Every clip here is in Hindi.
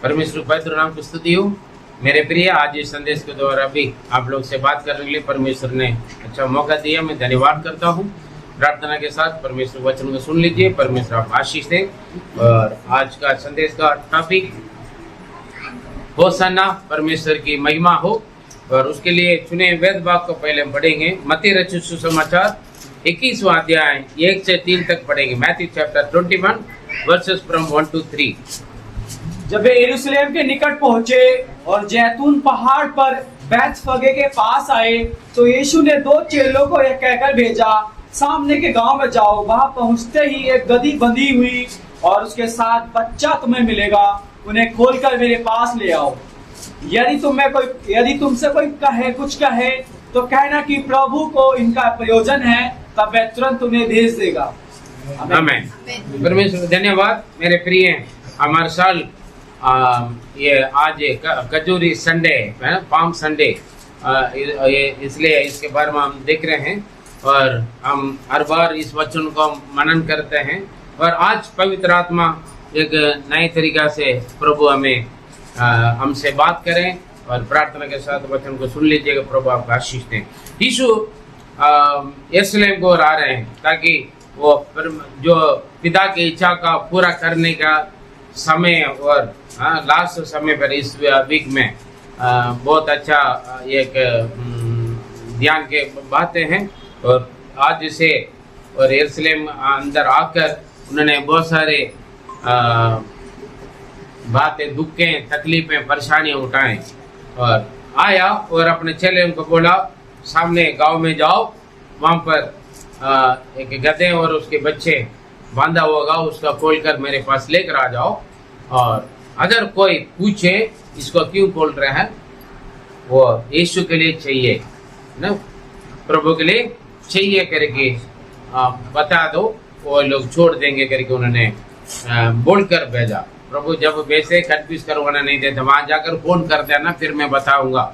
परमेश्वर पवित्र नाम की स्तुति हो। मेरे प्रिय, आज इस संदेश के द्वारा भी आप लोग से बात करने के लिए परमेश्वर ने अच्छा मौका दिया। मैं धन्यवाद करता हूँ। प्रार्थना के साथ परमेश्वर वचन को सुन लीजिए। परमेश्वर आप आशीष दें। और आज का संदेश का टॉपिक होशाना, परमेश्वर की महिमा हो। और उसके लिए चुने वेद भाग को पहले हम पढ़ेंगे। मत्ती रचित सुसमाचार 21वां अध्याय 1 से 3 तक पढ़ेंगे। Matthew chapter 21 versus from 1 to 3। जब वे यरूशलेम के निकट पहुंचे और जैतून पहाड़ पर बैतफगे के पास आए, तो यीशु ने 2 चेलों को यह कहकर भेजा, सामने के गांव में जाओ। वहां पहुंचते ही एक गदही बंधी हुई और उसके साथ बच्चा तुम्हें मिलेगा। उन्हें खोलकर मेरे पास ले आओ। यदि तुमसे कोई कुछ कहे तो कहना कि प्रभु को इनका प्रयोजन है, तब वह तुरंत उन्हें भेज देगा। आमीन। परमेश्वर धन्यवाद। मेरे प्रिय, हमारे साल ये आज कजूरी संडे है, पाम संडे, इसलिए इसके बारे में हम देख रहे हैं और हम हर बार इस वचन को मनन करते हैं। और आज पवित्र आत्मा एक नए तरीका से प्रभु हमें हमसे बात करें और प्रार्थना के साथ वचन को सुन लीजिएगा। प्रभु आपका आशीष दें। यीशु यरूशलेम को आ रहे हैं ताकि वो जो पिता की इच्छा का पूरा करने का समय और लास्ट समय पर इस वीक में बहुत अच्छा एक ध्यान के बातें हैं। और आज से और यरूशलेम अंदर आकर उन्होंने बहुत सारे बातें, दुखें, तकलीफें, परेशानियां उठाएं। और आया और अपने चेले उनको बोला, सामने गांव में जाओ, वहां पर एक गधे और उसके बच्चे बांधा होगा, उसका खोलकर मेरे पास लेकर आ जाओ। और अगर कोई पूछे इसको क्यों खोल रहे हैं, वो यीशु के लिए चाहिए ना, प्रभु के लिए चाहिए करके बता दो, वो लोग छोड़ देंगे करके उन्होंने बोलकर भेजा। प्रभु जब वैसे कंफ्यूज करवाना नहीं देते, वहां जाकर फोन कर देना, फिर मैं बताऊंगा।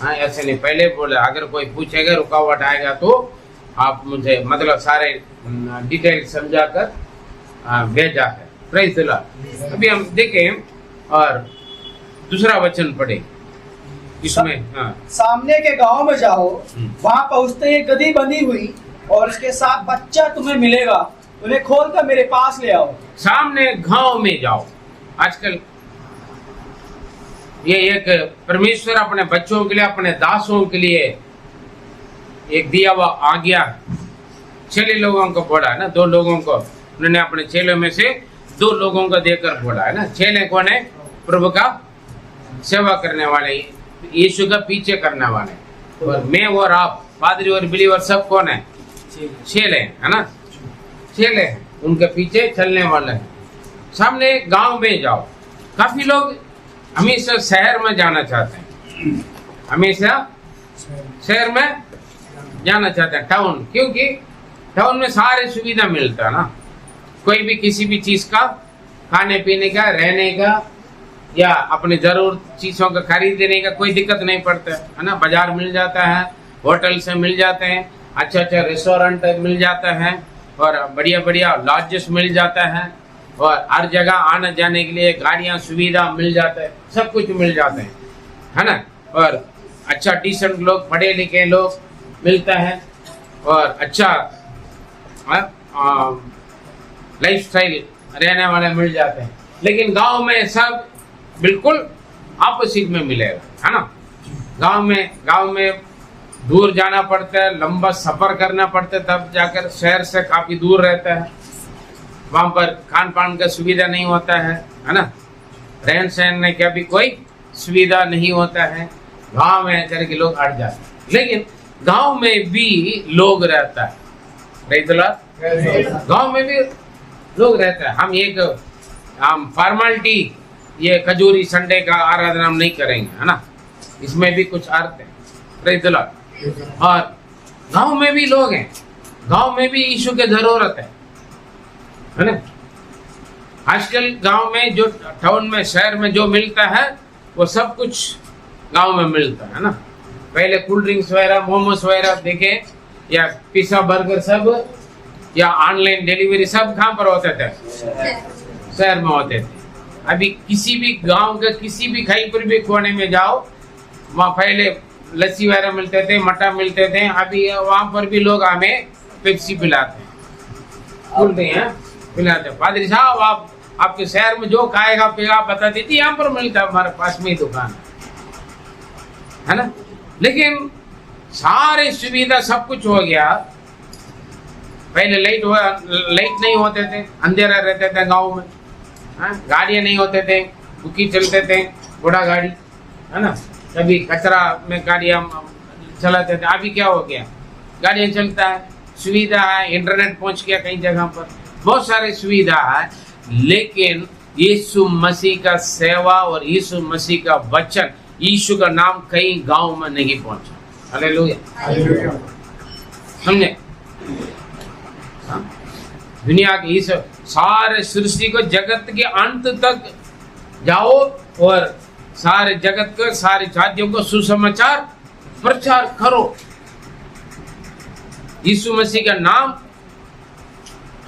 ऐसे नहीं, पहले बोले अगर कोई पूछेगा, रुकावट आएगा तो आप मुझे मतलब सारे डिटेल समझाकर भेजा है। Praise the Lord. अभी हम देखें और दूसरा वचन पढ़े इसमें। सामने के गांव में जाओ, वहां पहुंचते ही गदही बंधी हुई और उसके साथ बच्चा तुम्हें मिलेगा। उन्हें खोलकर मेरे पास ले आओ। सामने गांव में जाओ। आजकल ये एक परमेश्वर अपने बच्चों के लिए, अपने दासों के लिए एक दिया हुआ आज्ञा। चेले लोगों को बोला है ना, 2 लोगों को उन्होंने अपने चेलों में से 2 लोगों को देकर बोला है ना। चेले कौन है? प्रभु का सेवा करने वाले, यीशु का पीछे करने वाले। और मैं और आप, पादरी और बिलीवर, सब कौन है? चेले है ना, चेले हैं, उनके पीछे चलने वाले हैं। सामने गांव में जाओ। काफी लोग हमेशा शहर में जाना चाहते हैं, हमेशा शहर में जाना चाहते हैं, टाउन, क्योंकि टाउन में सारे सुविधा मिलता है ना। कोई भी किसी भी चीज का, खाने पीने का, रहने का या अपने जरूरत चीजों का खरीदने का कोई दिक्कत नहीं पड़ता है ना। बाजार मिल जाता है, होटल से मिल जाते हैं, अच्छा अच्छा रेस्टोरेंट मिल जाता है और बढ़िया बढ़िया लॉजेस मिल जाता है। और हर जगह आने जाने के लिए गाड़ियां, सुविधा मिल जाता है, सब कुछ मिल जाते हैं, है ना। और अच्छा डिसेंट लोग, पढ़े लिखे लोग मिलता है और अच्छा लाइफस्टाइल रहने वाले मिल जाते हैं। लेकिन गांव में सब बिल्कुल ऑपोजिट में मिलेगा, है ना। गांव में दूर जाना पड़ता है, लंबा सफर करना पड़ता है, तब जाकर शहर से काफी दूर रहता है। वहां पर खान पान का सुविधा नहीं होता है ना। रहन सहन का भी कोई सुविधा नहीं होता है। गांव में करके लोग अट जाते हैं, लेकिन गांव में भी लोग रहता है। गांव में भी लोग रहता है। हम फॉर्मेलिटी, ये कजूरी संडे का आराधना हम नहीं करेंगे, है ना। इसमें भी कुछ अर्थ है। Praise the Lord. और गांव में भी लोग हैं, गांव में भी यीशु की जरूरत है ना। आजकल गांव में जो, टाउन में, शहर में जो मिलता है वो सब कुछ गांव में मिलता है ना। पहले कोल्ड ड्रिंक्स वगैरह, मोमोस वगैरह देखे, या पिज्जा, बर्गर, सब, या ऑनलाइन डिलीवरी, सब कहाँ पर होते थे? शहर में होते थे, अभी किसी भी गांव के किसी भी कहीं पर भी कोने में जाओ, वहाँ पहले लस्सी वगैरह मिलते थे, मट्ठा मिलते थे, अभी वहाँ पर भी लोग हमें पेप्सी पिलाते हैं, बोलते हैं पिलाते हैं। पादरी साहब आप आपके शहर में जो खाएगा पिएगा बता दीजिए, यहाँ पर मिलता है, हमारे पास में ही दुकान है ना। लेकिन सारे सुविधा सब कुछ हो गया। पहले लाइट नहीं होते थे, अंधेरा रहते थे गांव में, गाड़ियां नहीं होते थे, बुकी चलते थे, घोड़ा गाड़ी है ना, कभी कचरा में गाड़ियां चलाते थे। अभी क्या हो गया, गाड़ियां चलता है, सुविधा है, इंटरनेट पहुंच गया कई जगह पर, बहुत सारी सुविधा है। लेकिन यीशु मसीह का सेवा और यीशु मसीह का वचन, यीशु का नाम कई गांव में नहीं पहुंचा। हालेलुया, समझे? दुनिया की इस सारे सृष्टि को, जगत के अंत तक जाओ और सारे जगत को, सारी जातियों को सुसमाचार प्रचार करो। यीशु मसीह का नाम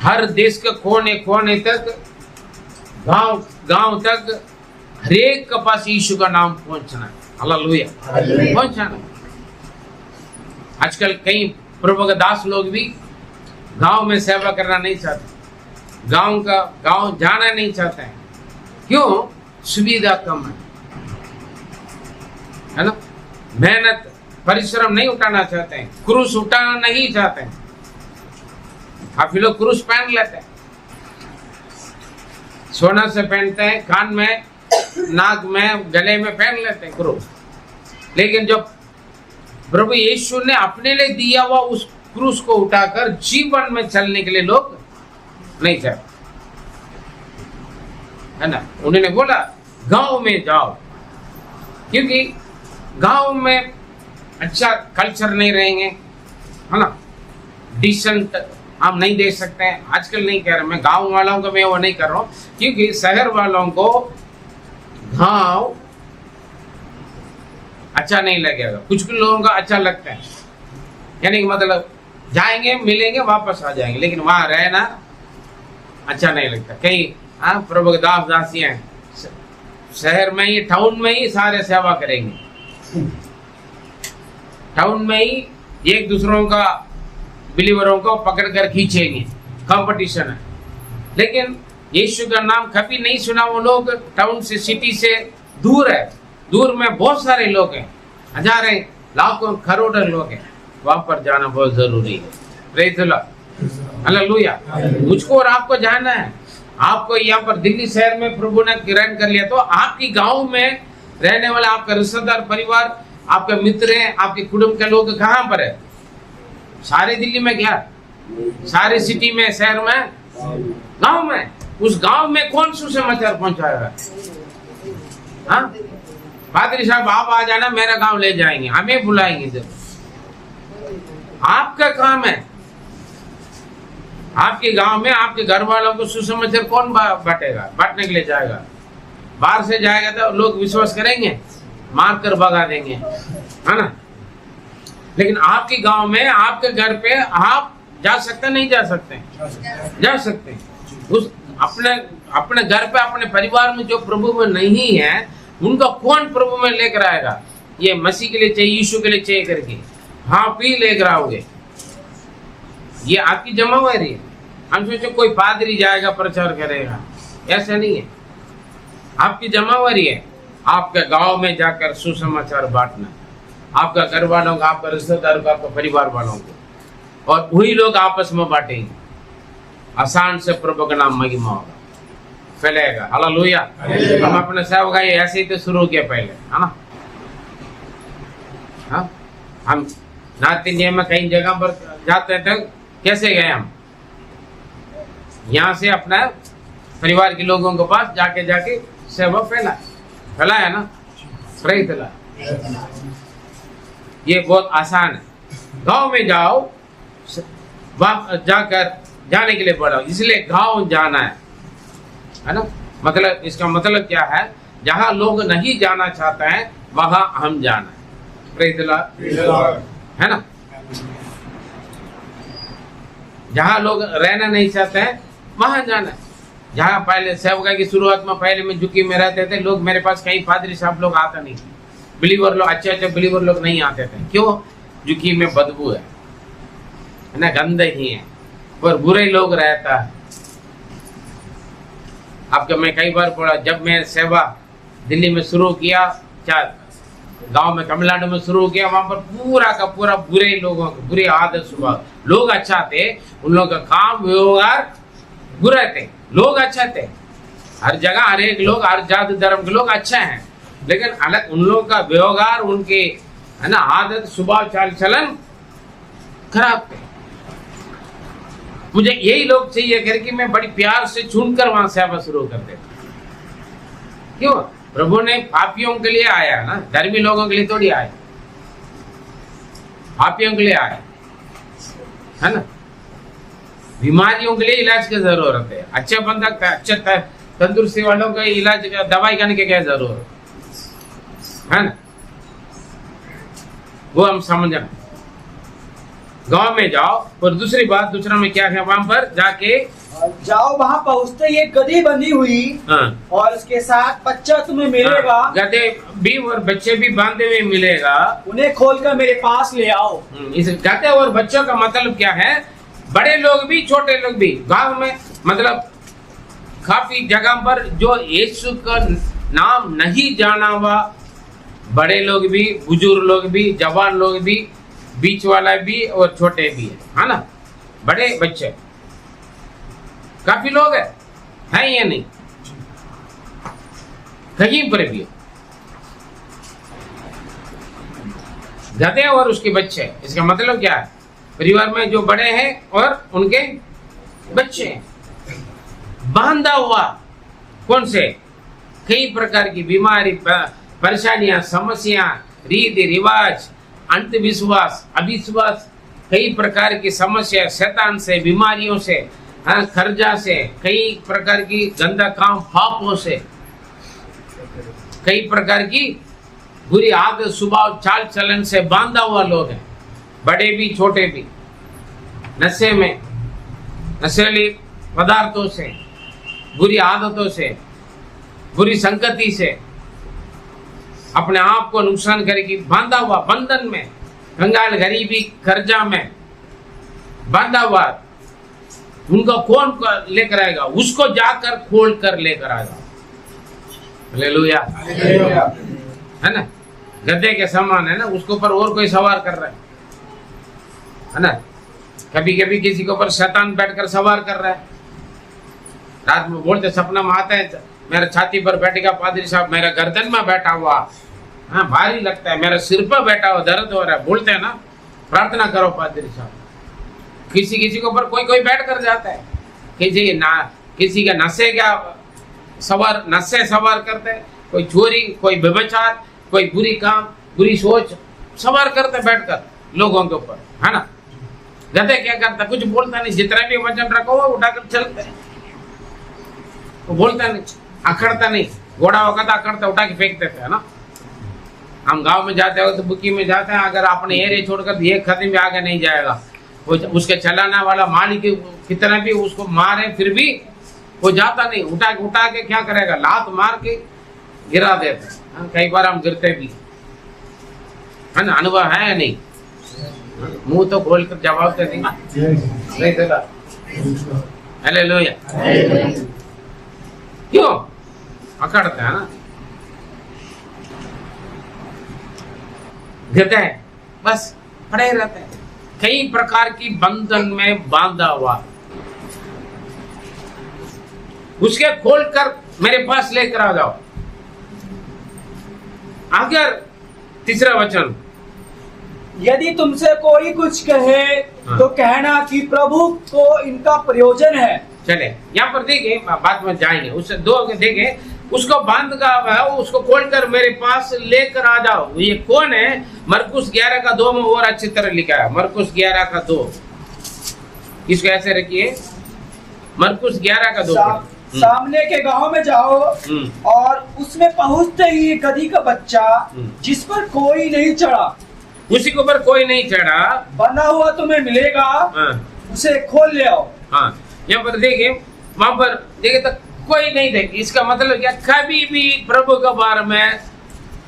हर देश के कोने कोने तक, गांव गांव तक, हरेक के पास यीशु का नाम पहुंचना है। हालेलुया, पहुंचाना। आजकल कई प्रभु के दास लोग भी गांव में सेवा करना नहीं चाहते, गांव जाना नहीं चाहते हैं। क्यों? सुविधा कम है ना, मेहनत परिश्रम नहीं उठाना चाहते हैं, क्रूस उठाना नहीं चाहते हैं। काफी लोग क्रूस पहन लेते हैं, सोना से पहनते हैं, कान में, नाक में, गले में पहन लेते हैं क्रूस। लेकिन जब प्रभु यीशु ने अपने लिए दिया हुआ उस क्रूस को उठाकर जीवन में चलने के लिए लोग नहीं चाहते, है ना। उन्होंने बोला गांव में जाओ, क्योंकि गांव में अच्छा कल्चर नहीं रहेंगे, है ना, डिसेंट हम नहीं दे सकते हैं। आजकल नहीं कह रहा मैं गांव वालों को, मैं वो नहीं कर रहा हूँ, क्योंकि शहर वालों को गांव अच्छा नहीं लगेगा, कुछ लोगों का अच्छा लगता है, यानी कि मतलब जाएंगे, मिलेंगे, वापस आ जाएंगे, लेकिन वहां रहना अच्छा नहीं लगता। कई प्रभु के दास दासियां शहर में ही, टाउन में ही सारे सेवा करेंगे, टाउन में ही एक दूसरों का, बिलीवरों को पकड़ कर खींचेंगे, कंपटीशन है। लेकिन यीशु का नाम कभी नहीं सुना वो लोग, टाउन से, सिटी से दूर है, दूर में बहुत सारे लोग हैं, हजारों लाखों करोड़ों लोग हैं, वहां पर जाना बहुत जरूरी है। Praise the Lord, hallelujah. मुझको और आपको जाना है। आपको यहाँ पर दिल्ली शहर में प्रभु ने ग्रहण कर लिया, तो आपकी गांव में रहने वाला आपका रिश्तेदार, परिवार, आपके मित्र हैं, आपके कुटुंब के लोग कहाँ पर है? सारे दिल्ली में क्या, सारे सिटी में, शहर में, गांव में। उस गांव में कौन सुसमाचार पहुंचाएगा? हाँ, पादरी साहब आप आ जाना, मेरा गांव ले जाएंगे, हमें बुलाएंगे जब। आपका काम है, आपके गांव में आपके घर वालों को सुसमाचार कौन बांटेगा, बांटने के लिए जाएगा? बाहर से जाएगा तो लोग विश्वास करेंगे, मार कर भगा देंगे, है ना। लेकिन आपके गांव में, आपके घर पे आप जा सकते नहीं जा सकते? जा सकते। उस अपने घर पे, अपने परिवार में जो प्रभु में नहीं है, उनका कौन प्रभु में लेकर आएगा? ये मसीह के लिए चाहिए, यीशु के लिए चाहिए करके आप ही लेकर आओगे। ये आपकी जिम्मेवारी है। हम सोचे कोई पादरी जाएगा प्रचार करेगा, ऐसा नहीं है। आपकी जिम्मेवारी है आपके गांव में जाकर सुसमाचार बांटना, आपका घर वालों का, आपका रिश्तेदारों का, आपका परिवार वालों को, और वही लोग आपस में बांटेंगे। आसान से प्रभु का नाम महिमा होगा, फैलेगा। हालेलुया। हम अपने सेवक ऐसे ही तो शुरू किया पहले, है ना। हाँ, हम नॉर्थ इंडिया में कई जगह पर जाते थे, कैसे गए हम? यहाँ से अपना परिवार के लोगों के पास जाके सेवा फैलाया ना, प्रेज़ द लॉर्ड। ये बहुत आसान है। गांव में जाओ, जाने के लिए बोला, इसलिए गांव जाना है ना। मतलब इसका मतलब क्या है? जहां लोग नहीं जाना चाहते हैं वहां हम जाना है। प्रेज़ द लॉर्ड, है ना। जहां लोग रहना नहीं चाहते हैं वहां जाना है। जहाँ पहले सेवका की शुरुआत में पहले में झुकी में रहते थे लोग, मेरे पास कई पादरी साहब लोग आता नहीं, बिलीवर लोग, अच्छे बिलीवर लोग नहीं आते थे। क्यों? झुकी में बदबू है ना, गंदगी है और बुरे लोग रहता है। आपके मैं कई बार बोला, जब मैं सेवा दिल्ली में शुरू किया, क्या गांव में तमिलनाडु में शुरू किया, वहां पर पूरा का पूरा बुरे लोगों के बुरे आदत स्वभाव, लोग अच्छा थे, उन लोगों का काम व्यवहार बुरे थे, लोग अच्छा थे। हर जगह हर एक लोग, हर जाति धर्म के लोग अच्छे हैं, लेकिन अलग उन लोगों का व्यवहार, उनके है ना आदत स्वभाव चाल चलन खराब थे। मुझे यही लोग चाहिए करके मैं बड़ी प्यार से चुनकर वहां सेवा शुरू कर देता। क्यों? प्रभु ने पापियों के लिए आया ना, धर्मी लोगों के लिए थोड़ी आया, पापियों के लिए आया है ना। बीमारियों के लिए इलाज की जरूरत है, अच्छे बंदा अच्छे तंदुरुस्ती वालों का इलाज दवाई करने की क्या जरूरत है ना, वो हम समझना। गांव में जाओ, और दूसरी बात, दूसरा में क्या है, वहां पर जाके जाओ, वहां पहुंचते ही एक गधी बंधी हुई, हाँ, और उसके साथ बच्चा तुम्हें मिलेगा, गधे भी और बच्चे भी बांधे हुए मिलेगा, उन्हें खोलकर मेरे पास ले आओ। इस गधे और बच्चों का मतलब क्या है? बड़े लोग भी छोटे लोग भी गांव में, मतलब काफी जगह पर जो यीशु का नाम नहीं जाना हुआ, बड़े लोग भी, बुजुर्ग लोग भी, जवान लोग भी, बीच वाला भी और छोटे भी है ना, बड़े बच्चे काफी लोग है ये नहीं, कहीं पर भी गधे और उसके बच्चे। इसका मतलब क्या है? परिवार में जो बड़े हैं और उनके बच्चे हैं, बांधा हुआ कौन से? कई प्रकार की बीमारी, परेशानियां, समस्या, रीति रिवाज, अंधविश्वास, अविश्वास, कई प्रकार की समस्या, शैतान से, बीमारियों से, कर्जा से, कई प्रकार की गंदा काम, पापों से, कई प्रकार की बुरी आदत स्वभाव चाल चलन से बांधा हुआ लोग हैं, बड़े भी छोटे भी, नशे में, नशेली पदार्थों से, बुरी आदतों से, बुरी संगति से अपने आप को नुकसान करेगी, बांधा हुआ बंधन में, कंगाल, गरीबी, कर्जा में बांधा हुआ, उनका कौन लेकर आएगा? उसको जाकर खोल कर लेकर आएगा। हालेलुया, है ना। गधे के समान है ना, उसके ऊपर और कोई सवार कर रहा है ना। कभी कभी किसी के ऊपर शैतान बैठकर सवार कर रहा है, रात में बोलते, सपना में आता है, मेरे छाती पर बैठेगा पादरी साहब, मेरा गर्दन में बैठा हुआ, हाँ भारी लगता है, मेरे सिर पर बैठा हुआ, दर्द हो रहा है, बोलते हैं ना, प्रार्थना करो पादरी साहब। किसी किसी के ऊपर कोई कोई बैठ कर जाता है, किसी का नशे का नशे सवार करते हैं, कोई चोरी, कोई व्यभिचार, कोई बुरी काम, बुरी सोच सवार करते बैठकर लोगों के ऊपर, है ना। गधे क्या करता? कुछ बोलता नहीं, जितना भी वजन रखो वो उठाकर चलते हैं, वो बोलता नहीं, अखड़ता नहीं, घोड़ा होगा तो अखड़ता, उठा के फेंक देते है ना। हम गांव में जाते हो तो बुकी में जाते हैं, अगर अपने एरिया छोड़कर एक कदम भी आगे नहीं जाएगा, वो उसके चलाने वाला मालिक कितना भी उसको मारे फिर भी वो जाता नहीं, उठा के क्या करेगा? लात मार के गिरा देता है। कई बार हम गिरते भी है ना, अनुभव है या नहीं? मुंह तो खोल कर जवाब दे नहीं देता। हालेलुया। क्यों अकड़ते है ना, गिरते हैं, बस पड़े रहते हैं, कई प्रकार की बंधन में बांधा हुआ, उसके खोलकर मेरे पास लेकर आ जाओ। अगर तीसरा वचन, यदि तुमसे कोई कुछ कहे तो कहना कि प्रभु को इनका प्रयोजन है। चले यहाँ पर देखें, बाद में जाएंगे, उससे दो देखें, उसको बांध का है, उसको खोलकर मेरे पास लेकर आ जाओ। ये कौन है? मरकुस 11 का 2 में और अच्छी तरह लिखा है, मरकुस 11 का 2। इसको ऐसे रखिए, मरकुस 11 का 2। सामने के गांव में जाओ और उसमें पहुंचते ही गधी का बच्चा जिस पर कोई नहीं चढ़ा, उसी के ऊपर कोई नहीं चढ़ा, बना हुआ तुम्हें मिलेगा, उसे खोल ले आओ। हाँ, यहाँ पर देखिए, वहां पर देखे तो कोई नहीं देखे। इसका मतलब क्या, कभी भी प्रभु के बारे में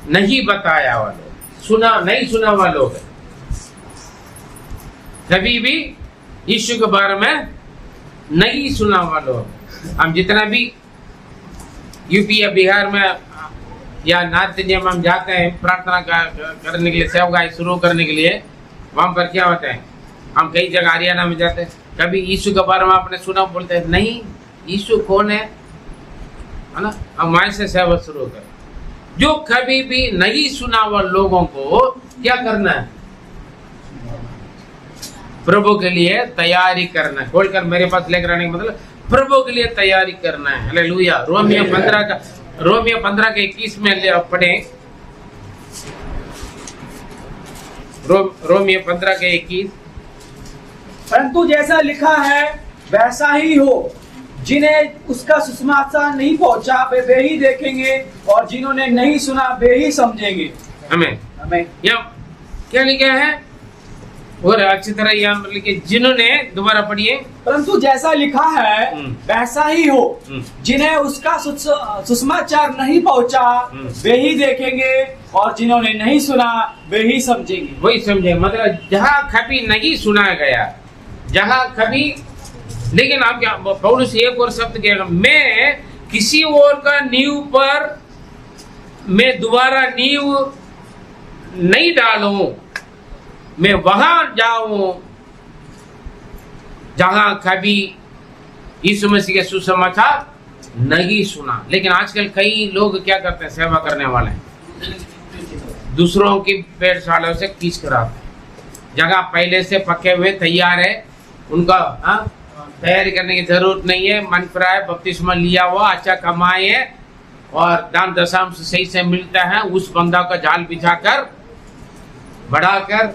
नहीं बताया हुआ लोग, नहीं सुना हुआ लोग है। कभी भी यीशु के बारे में नहीं सुना हुआ लोग। हम जितना भी यूपी या बिहार में या नॉर्थ इंडिया में हम जाते हैं प्रार्थना करने के लिए, सेवकाई शुरू करने के लिए, वहां पर क्या होता है, हम कई जगह हरियाणा में जाते हैं, कभी यीशु के बारे में आपने सुना, बोलते हैं नहीं यीशु कौन है ना। हम वहां से सेवा शुरू करें। जो कभी भी नहीं सुना हुआ लोगों को क्या करना है, प्रभु के लिए तैयारी करना है। खोलकर मेरे पास लेकर आने का मतलब प्रभु के लिए तैयारी करना है। हालेलुया। रोमियो 15 के 21 में पढ़े। रोमियो 15 के 21। परंतु जैसा लिखा है वैसा ही हो, जिन्हें उसका सुसमाचार नहीं पहुंचा वे ही देखेंगे, और जिन्होंने नहीं सुना वे ही समझेंगे। हमें यहाँ क्या लिखा है, और अच्छी तरह यहाँ लिखे, जिन्होंने, दोबारा पढ़िए। परंतु जैसा लिखा है वैसा ही हो, जिन्हें उसका सुसमाचार नहीं पहुंचा वे ही देखेंगे, और जिन्होंने नहीं सुना वे ही समझेंगे। वही समझे, मतलब जहाँ कभी नहीं सुना गया, जहाँ कभी, लेकिन आप क्या, पौलुस एक और शब्द कहेगा, मैं किसी और का नींव पर मैं दोबारा नींव नहीं डालूं, मैं वहां जाऊं जहां कभी यीशु मसीह के सुसमाचार नहीं सुना। लेकिन आजकल कई लोग क्या करते हैं, सेवा करने वाले दूसरों की पेड़शालों से कीच कराते हैं। जगह पहले से पके हुए तैयार है, उनका तैयारी करने की जरूरत नहीं है। मन प्राय बपतिस्मा लिया हुआ, अच्छा कमाए है और दान दशांश सही से मिलता है, उस बंदा का जाल बिछाकर बढ़ाकर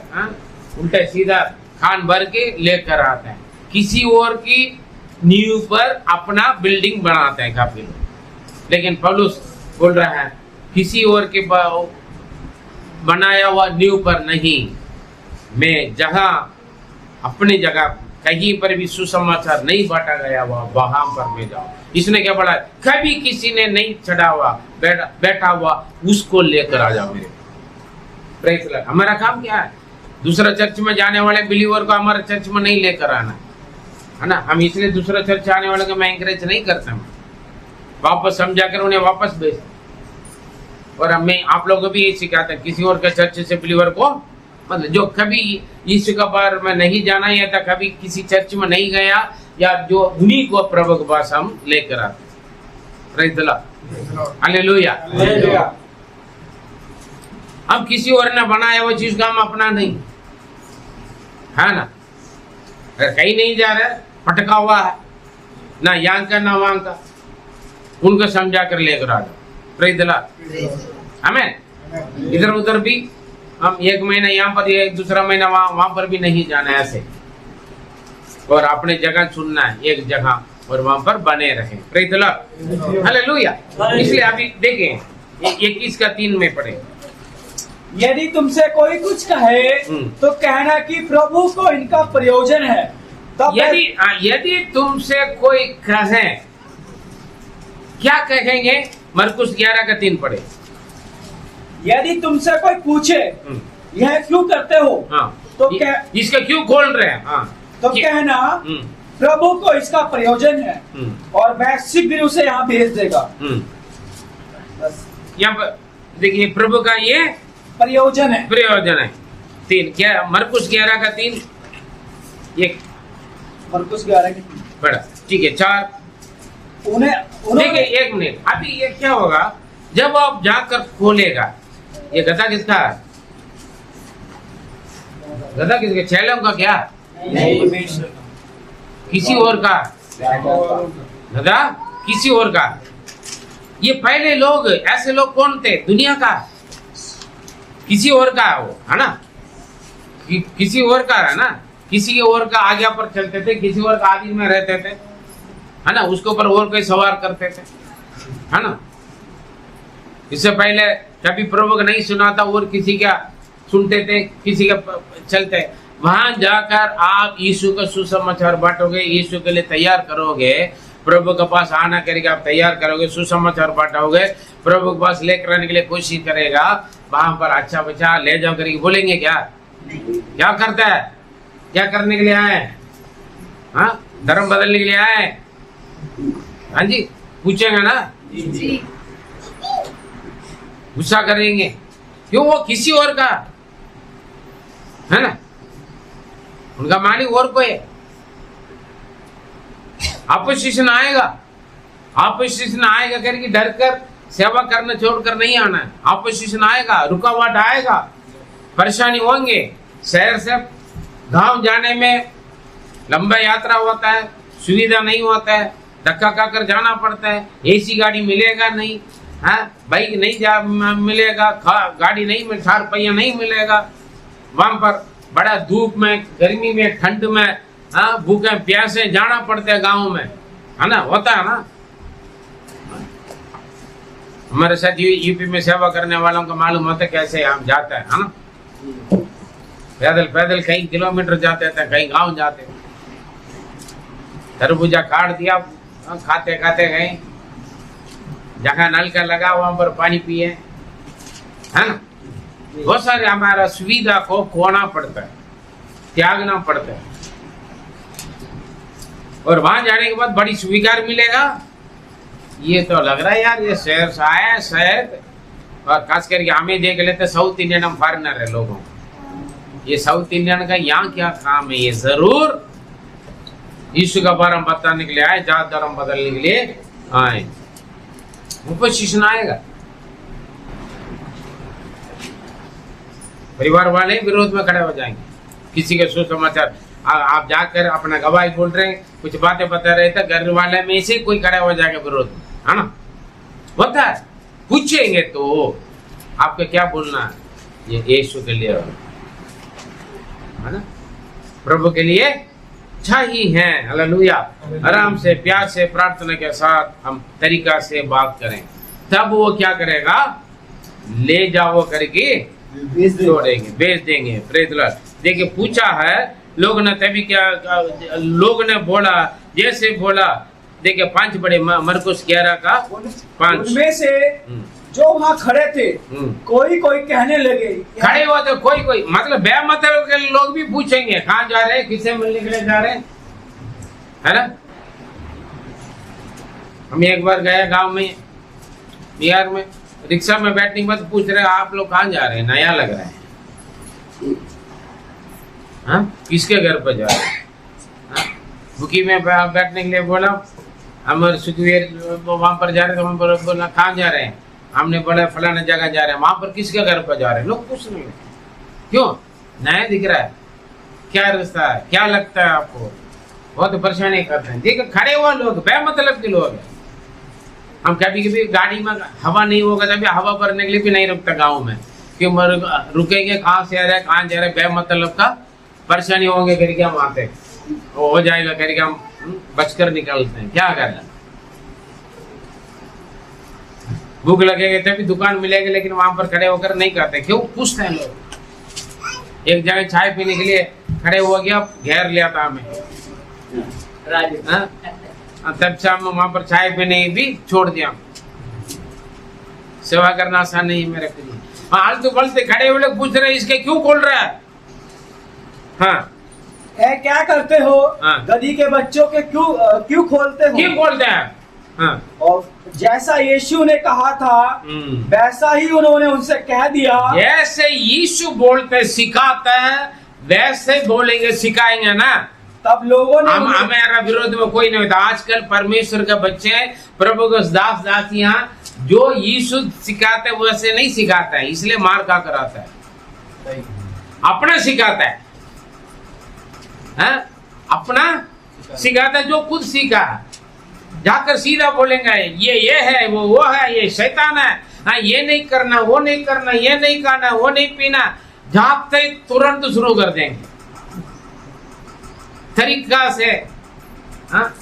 उल्टा सीधा खान भर के लेकर आते हैं। किसी और की नींव पर अपना बिल्डिंग बनाते हैं काफी लोग। लेकिन पौलुस बोल रहा है किसी और के बनाया हुआ नींव पर नहीं, मैं जहां अपनी जगह कहीं पर भी सुसमाचार नहीं बांटा गया हुआ वहां पर मैं जाऊं। इसने क्या पढ़ा, कभी किसी ने नहीं चढ़ा हुआ बैठा हुआ उसको लेकर आ जाओ मेरे। Praise the Lord. हमारा काम क्या है, दूसरा चर्च में जाने वाले बिलीवर को हमारे चर्च में नहीं लेकर आना है ना। हम इसलिए दूसरा चर्च आने वाले को मैं एंकरेज नहीं करता हूँ, वापस समझा कर उन्हें वापस भेज। और हमें आप लोगों को भी यही सिखाते हैं, किसी और के चर्च से बिलीवर को मतलब जो कभी यीशु का बार में नहीं जाना या था, कभी किसी चर्च में नहीं गया, या जो उन्हीं को प्रभु के पास हम लेकर आते। Praise the Lord. हालेलुया। अब किसी और ने बनाया वो चीज का हम अपना नहीं है ना। अगर कहीं नहीं जा रहा, पटका हुआ है ना यहाँ का ना वहां का, उनको समझा कर लेकर आ जाओ। Praise the Lord. हमें इधर उधर भी हम एक महीना यहाँ पर, एक दूसरा महीना वहां पर भी नहीं जाना है ऐसे, और अपने जगह चुनना है एक जगह और वहां पर बने रहे। Praise the Lord. हालेलुया। इसलिए अभी देखें 21 का 3 में पढ़े। यदि तुमसे कोई कुछ कहे तो कहना कि प्रभु को इनका प्रयोजन है। यदि तुमसे कोई कहे, क्या कहेंगे, मरकुस 11 का 3 पढ़े। यदि तुमसे कोई पूछे यह क्यों करते हो, तो इसका क्यों खोल रहे हैं, तो कहना प्रभु को इसका प्रयोजन है, और वह शीघ्र उसे यहाँ भेज देगा। यहाँ पर देखिए, प्रभु का ये प्रयोजन है। 3 क्या, मरकुस 11 का 3, एक मरकुस 11 का 3 बड़ा ठीक है। 4 देखिए, 1 मिनट, अभी ये क्या होगा जब आप जाकर खोलेगा। ये गधा किसका है, गधा किसका, चेलों का क्या, किसी और का गधा, किसी और का। ये पहले लोग, ऐसे लोग कौन थे, दुनिया का किसी और का है वो, है ना, किसी और का है ना, किसी के और का आज्ञा पर चलते थे, किसी और का आदि में रहते थे, है ना, उसके ऊपर और कोई सवार करते थे, है ना। इससे पहले कभी प्रभु का नहीं सुना था और किसी का सुनते थे, किसी का चलते। वहां जाकर आप यीशु का सुसमाचार बांटोगे, यीशु के लिए तैयार करोगे, प्रभु के पास आना करके आप तैयार करोगे, सुसमाचार बांटोगे, प्रभु के पास लेकर आने के लिए कोशिश करेगा, वहां पर अच्छा बच्चा ले जाओ करके बोलेंगे क्या? क्या करता है? क्या करने के लिए आए? हाँ, धर्म बदलने के लिए आए? हाँ जी, पूछेंगे ना? जी। गुस्सा करेंगे, क्यों? वो किसी और का है ना, उनका मालिक और कोई है। अपोजिशन आएगा, अपोजिशन आएगा करके डर कर सेवा करना छोड़कर नहीं आना है। अपोजिशन आएगा, रुकावट आएगा, परेशानी होंगे। शहर से गांव जाने में लंबा यात्रा होता है, सुविधा नहीं होता है, धक्का खाकर जाना पड़ता है, एसी गाड़ी मिलेगा नहीं, हाँ, बाइक नहीं जा मिलेगा, गाड़ी नहीं मिल, 4 पहिया नहीं मिलेगा, वहां पर बड़ा धूप में, गर्मी में, ठंड में, हाँ, भूखे प्यासे जाना पड़ता है गाँव में, है ना, होता है ना। हमारे साथ यूपी में सेवा करने वालों को मालूम होता है कैसे हम जाता है ना, पैदल पैदल कई किलोमीटर जाते थे, कई गांव जाते, तरबूजा काट दिया, खाते खाते गए, जहाँ नलका लगा वहां पर पानी पिए, है ना। बहुत सारे हमारा सुविधा को खोना पड़ता है, त्यागना पड़ता है, और वहां जाने के बाद बड़ी स्वीकार मिलेगा। ये तो लग रहा है यार, ये शहर से आया है शायद, और खास करके हमें देख लेते साउथ इंडियन, हम फॉरेनर है लोगों, ये साउथ इंडियन का यहाँ क्या काम है? ये जरूर यीशु का बारे में बताने के लिए आए, जात धर्म बदलने के लिए आए। अपोजिशन आएगा, परिवार वाले विरोध में खड़े हो जाएंगे, किसी के सुसमाचार आप जाकर अपना गवाही बोल रहे हैं, कुछ बातें बता रहे थे, घर वाले में से कोई खड़ा हो जाएगा विरोध में, है ना, होता है। पूछेंगे तो आपको क्या बोलना है? ये यीशु के लिए है ना, प्रभु के लिए अच्छा ही है। हालेलुया। आराम से, प्यार से, प्रार्थना के साथ हम तरीका से बात करें, तब वो क्या करेगा? ले जाओ करके छोड़ेंगे, बेच देंगे। Praise the Lord. देखिए, पूछा है लोग ने, तभी क्या लोग ने बोला, जैसे बोला, देखिए 5 बड़े, मरकुस 11 का 5 उनमें से जो वहाँ खड़े थे, कोई कोई कहने लगे, खड़े हुआ तो कोई मतलब बेमतलब के लोग भी पूछेंगे, कहाँ जा रहे हैं, किसे मिलने के लिए जा रहे हैं, है ना। हम एक बार गए गांव में, बिहार में, रिक्शा में बैठने के बाद पूछ रहे आप लोग कहाँ जा रहे हैं, नया लग रहा है, हाँ, किसके घर पर जा रहे हैं? बुकी में बैठने के लिए बोला, हम सुखवीर वहां पर जा रहे थे, वहां पर बोला कहाँ जा रहे हैं, हमने बोला फलाना जगह जा रहे हैं, वहां पर किसके घर पर जा रहे हैं, लोग पूछ रहे हैं। क्यों? नया दिख रहा है, क्या रास्ता है, क्या लगता है आपको, बहुत परेशानी करते हैं। देखो, खड़े हुआ लोग बेमतलब के लोग हैं। हम कभी कभी गाड़ी में हवा नहीं होगा तभी हवा भरने के लिए भी नहीं रुकता गाँव में, क्यों रुकेंगे, कहाँ से आ रहे हैं, कहाँ जा रहे हैं, बेमतलब का परेशानी होंगे करके हम आते, हो जाएगा करके हम बचकर निकलते हैं। क्या करना, भूख लगेगी तभी दुकान मिलेगी, लेकिन वहां पर खड़े होकर नहीं करते। क्यों? पूछते हैं लोग। एक जगह चाय पीने के लिए खड़े हो गया, घेर लिया था हमें, तब से हम वहां पर चाय पीने भी छोड़ दिया। सेवा करना आसान नहीं है मेरे लिए। हाल तो बोलते खड़े हुए लोग पूछ रहे हैं, इसके क्यों खोल रहा है? हाँ, क्या करते हो? हाँ। गधी के बच्चों के क्यों खोलते हो? क्यों खोलते हैं? हाँ। और जैसा यीशु ने कहा था वैसा ही उन्होंने उनसे कह दिया। जैसे यीशु बोलते सिखाते हैं वैसे बोलेंगे, सिखाएंगे ना, तब लोगों ने हमारा विरोध में कोई नहीं होता। आजकल परमेश्वर के बच्चे, प्रभु के दास दासियां, जो यीशु सिखाते वैसे नहीं सिखाता है, इसलिए मार खा कर आता है। अपना सिखाता है, अपना सिखाता है, जो खुद सीखा है। जाकर सीधा बोलेंगे ये है, वो है, ये शैतान है, हाँ, ये नहीं करना, वो नहीं करना, ये नहीं खाना, वो नहीं पीना, जाते तुरंत शुरू कर देंगे तरीका से, हाँ,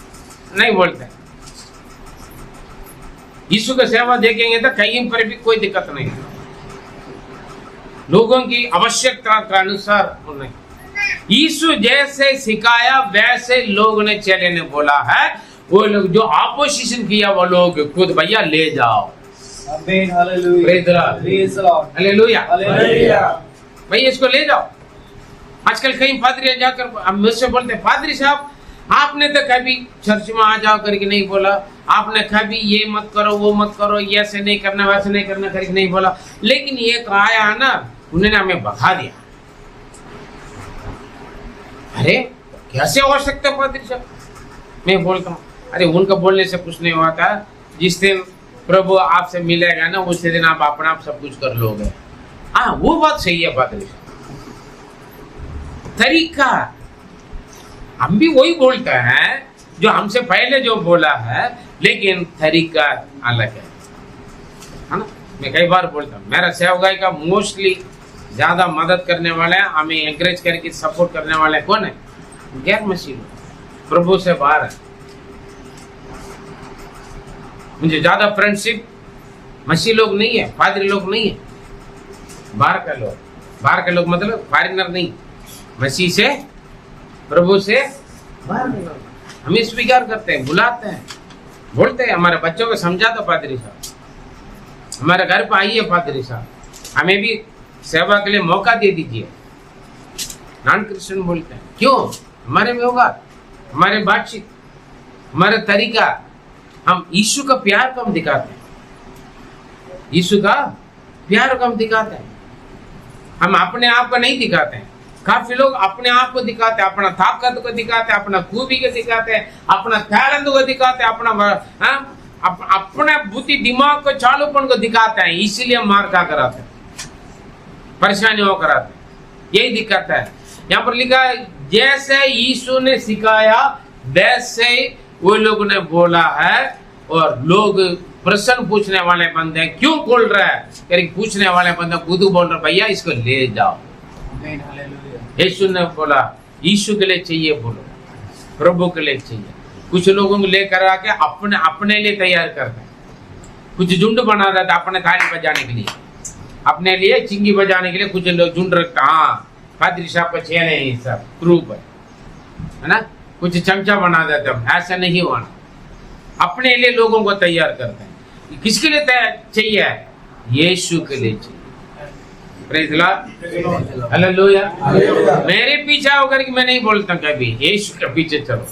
नहीं बोलते। यीशु की सेवा देखेंगे तो कहीं पर भी कोई दिक्कत नहीं, लोगों की आवश्यकता के अनुसार नहीं। यीशु जैसे सिखाया वैसे लोग ने, चेले ने बोला है, वो लोग जो ऑपोजिशन किया वो लोग खुद भैया ले जाओ। Amen. Hallelujah. Praise the Lord. Praise the Lord. Hallelujah. Hallelujah. भैया इसको ले जाओ। आजकल कई पादरी जाकर हम मुझसे बोलते हैं, पादरी साहब आपने तो कभी चर्च में आ जाओ करके नहीं बोला, आपने कभी ये मत करो वो मत करो, ये ऐसे नहीं करना वैसे नहीं करना करके नहीं बोला, लेकिन ये आया ना उन्होंने हमें भगा दिया। अरे कैसे हो सकता है पादरी साहब? मैं बोलता हूँ अरे उनका बोलने से कुछ नहीं हुआ था, जिस दिन प्रभु आपसे मिलेगा ना उसी दिन आप अपना आप सब कुछ कर लोगे। हाँ वो बात सही है पादरी साहब। तरीका हम भी वही बोलते हैं जो हमसे पहले जो बोला है, लेकिन तरीका अलग है ना। मैं कई बार बोलता हूँ मेरा सेवकाई का मोस्टली ज्यादा मदद करने वाले हैं, हमें एंकरेज करके सपोर्ट करने वाले कौन है? गैर मसीह लोग, प्रभु से बाहर है। मुझे ज्यादा फ्रेंडशिप मसीह लोग नहीं है, पादरी लोग नहीं है, बाहर का लोग। बाहर के लोग मतलब फॉरेनर नहीं, मसीह से प्रभु से बाहर के लोग हमें स्वीकार करते हैं, बुलाते हैं, बोलते हैं हमारे बच्चों को समझा दो पादरी साहब, हमारे घर पर आइए पादरी साहब, हमें भी सेवा के लिए मौका दे दीजिए। नॉन क्रिश्चियन बोलते हैं क्यों? हमारे में होगा, हमारे बातचीत, हमारा तरीका, हम यीशु का प्यार को हम दिखाते हैं, यीशु का प्यार को हम दिखाते हैं, हम अपने आप को नहीं दिखाते हैं। काफी लोग अपने आप को दिखाते हैं, अपना ताकत को दिखाते हैं, अपना खूबी को दिखाते हैं, अपना टैलेंट को दिखाते हैं, अपना बुद्धि दिमाग को चालूपन को दिखाते हैं, इसीलिए मार खा कर आते हैं, परेशानी होकर आते हैं। यही दिक्कत है। यहाँ पर लिखा है जैसे यीशु ने सिखाया वैसे वो लोगों ने बोला है, और लोग प्रश्न पूछने वाले बंदे क्यों बोल रहा है? कहीं पूछने वाले बंदे खुद बोल रहे भैया इसको ले जाओ। यीशु ने बोला यीशु के लिए चाहिए, बोलो प्रभु के लिए चाहिए। कुछ लोगों को लेकर आके अपने अपने लिए तैयार करते हैं, कुछ झुंड बना देता है अपने थाली बजाने के लिए, अपने लिए चिंगी बजाने के लिए कुछ लोग झुंड रखता। हाँ पादरी साहब का चेन है ये सब ग्रुप है ना, कुछ चमचा बना देते हैं। ऐसा नहीं होना, अपने लिए लोगों को तैयार करते हैं। किसके लिए चाहिए? यीशु के लिए चाहिए। Praise the Lord, hallelujah. मेरे पीछे होकर कि मैं नहीं बोलता कभी यीशु के पीछे चलो।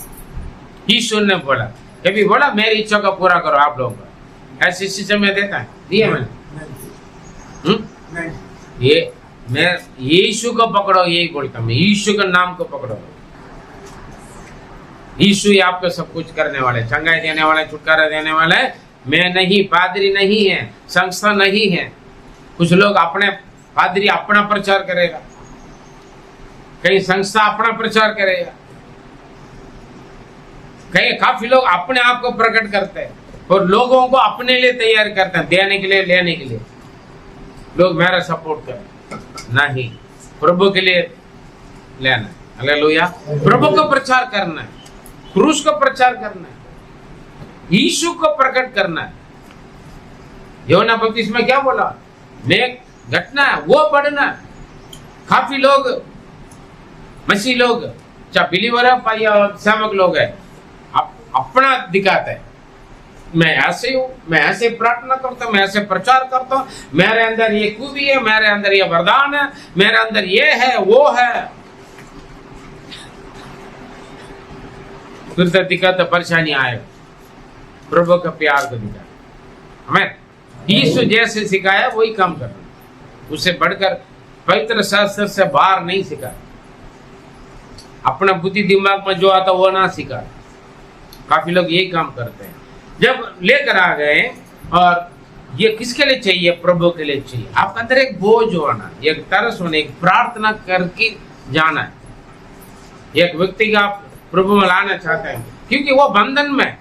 यीशु ने बोला, कभी बोला मेरी इच्छा का पूरा करो आप लोगों का, ऐसी चीजें मैं देता है दिए मैंने। ये मैं यीशु को पकड़ो, यही बोलता मैं, यीशु के नाम को पकड़ो। यीशु ही आपको सब कुछ करने वाले, चंगाई देने वाले, छुटकारा देने वाले। मैं नहीं, पादरी नहीं है, संस्था नहीं है। कुछ लोग अपने पादरी अपना प्रचार करेगा, कहीं संस्था अपना प्रचार करेगा, कहीं काफी लोग अपने आप को प्रकट करते हैं और लोगों को अपने लिए तैयार करते हैं, देने के लिए, लेने के लिए। लोग मेरा सपोर्ट करें, नहीं, प्रभु के लिए लेना है। हालेलुया। प्रभु का प्रचार करना है, क्रूस का प्रचार करना है, यीशु को प्रकट करना है। यूहन्ना बपतिस्मा क्या बोला? नेक घटना है वो पढ़ना। काफी लोग मसीह लोग चाहे बिलीवर है या सेवक लोग है, अपना दिखाते हैं, मैं ऐसे हूं, मैं ऐसे प्रार्थना करता हूं, मैं ऐसे प्रचार करता हूं, मेरे अंदर ये खूबी है, मेरे अंदर ये वरदान है, मेरे अंदर ये है वो है। फिर तो दिक्कत परेशानी आए। प्रभु का प्यार को दिखा, हमें यीशु जैसे सिखाया वही काम करना, उससे बढ़कर पवित्र शास्त्र से बाहर नहीं सिखा। अपना बुद्धि दिमाग में जो आता वो ना सिखा। काफी लोग यही काम करते हैं। जब लेकर आ गए, और ये किसके लिए चाहिए? प्रभु के लिए चाहिए। आपके अंदर एक बोझ होना, एक तरस होना, एक प्रार्थना करके जाना है। एक व्यक्ति का आप प्रभु में लाना चाहते हैं, क्योंकि वो बंधन में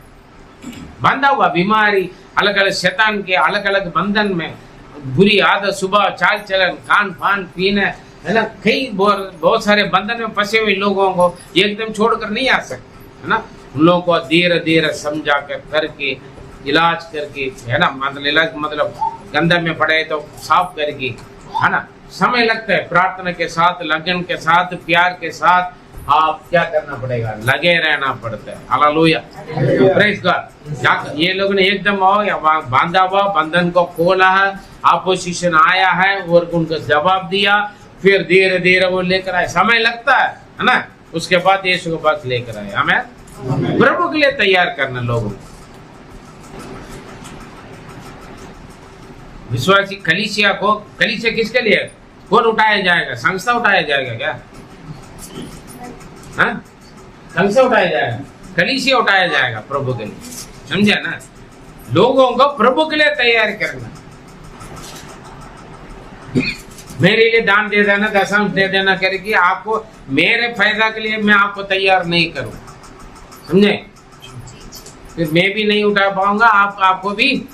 बंधा हुआ, बीमारी, अलग अलग शैतान के अलग अलग बंधन में, बुरी आदत, सुबह चाल चलन, खान पान पीने, है ना, कई बहुत सारे बंधन में फंसे हुए लोगों को एकदम छोड़कर नहीं आ सकते, है ना। उन लोगों को धीरे धीरे समझा कर करके, इलाज करके, है ना, मतलब इलाज मतलब गंदा में पड़े तो साफ करके, है ना, समय लगता है। प्रार्थना के साथ, लगन के साथ, प्यार के साथ, आप क्या करना पड़ेगा, लगे रहना पड़ता है। Hallelujah, praise God. ये लोग ने एकदम बांधा हुआ बंधन को खोला है, अपोजिशन आया है और उनको जवाब दिया, फिर धीरे धीरे वो लेकर आए। समय लगता है ना, उसके बाद यीशु के पास लेकर आए। हमें प्रभु के लिए तैयार करना लोगों को। विश्वासी कलीसिया को, कलीसिया किसके लिए, कौन उठाया जाएगा, संस्था उठाया जाएगा क्या? हाँ, संस्था उठाया जाएगा, कलीसिया उठाया जाएगा प्रभु के लिए। समझे ना, लोगों को प्रभु के लिए तैयार करना। मेरे लिए दान दे देना, दशम दे देना करके आपको, मेरे फायदा के लिए मैं आपको तैयार नहीं करूं, समझे? फिर मैं भी नहीं उठा पाऊंगा, आपको भी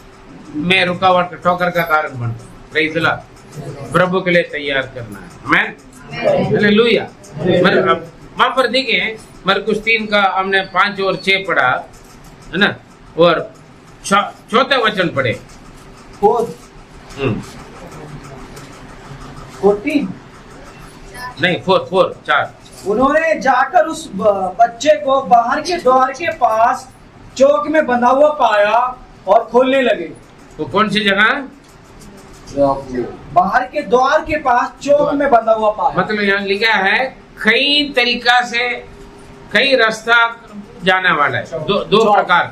मैं रुकावट ठोकर का कारण बनता। Praise the Lord. प्रभु के लिए तैयार करना है। आमीन, हालेलुया। वहां पर देखिए मरकुस 3 का हमने 5 और 6 पढ़ा है ना, और चौथे वचन पढ़े 14 नहीं 4। उन्होंने जाकर उस बच्चे को बाहर के द्वार के पास चौक में बंधा हुआ पाया और खोलने लगे। वो कौन सी जगह? बाहर के द्वार के पास चौक में बंधा हुआ पाया। मतलब यहाँ लिखा है कई तरीका से, कई रास्ता जाने वाला है। दो प्रकार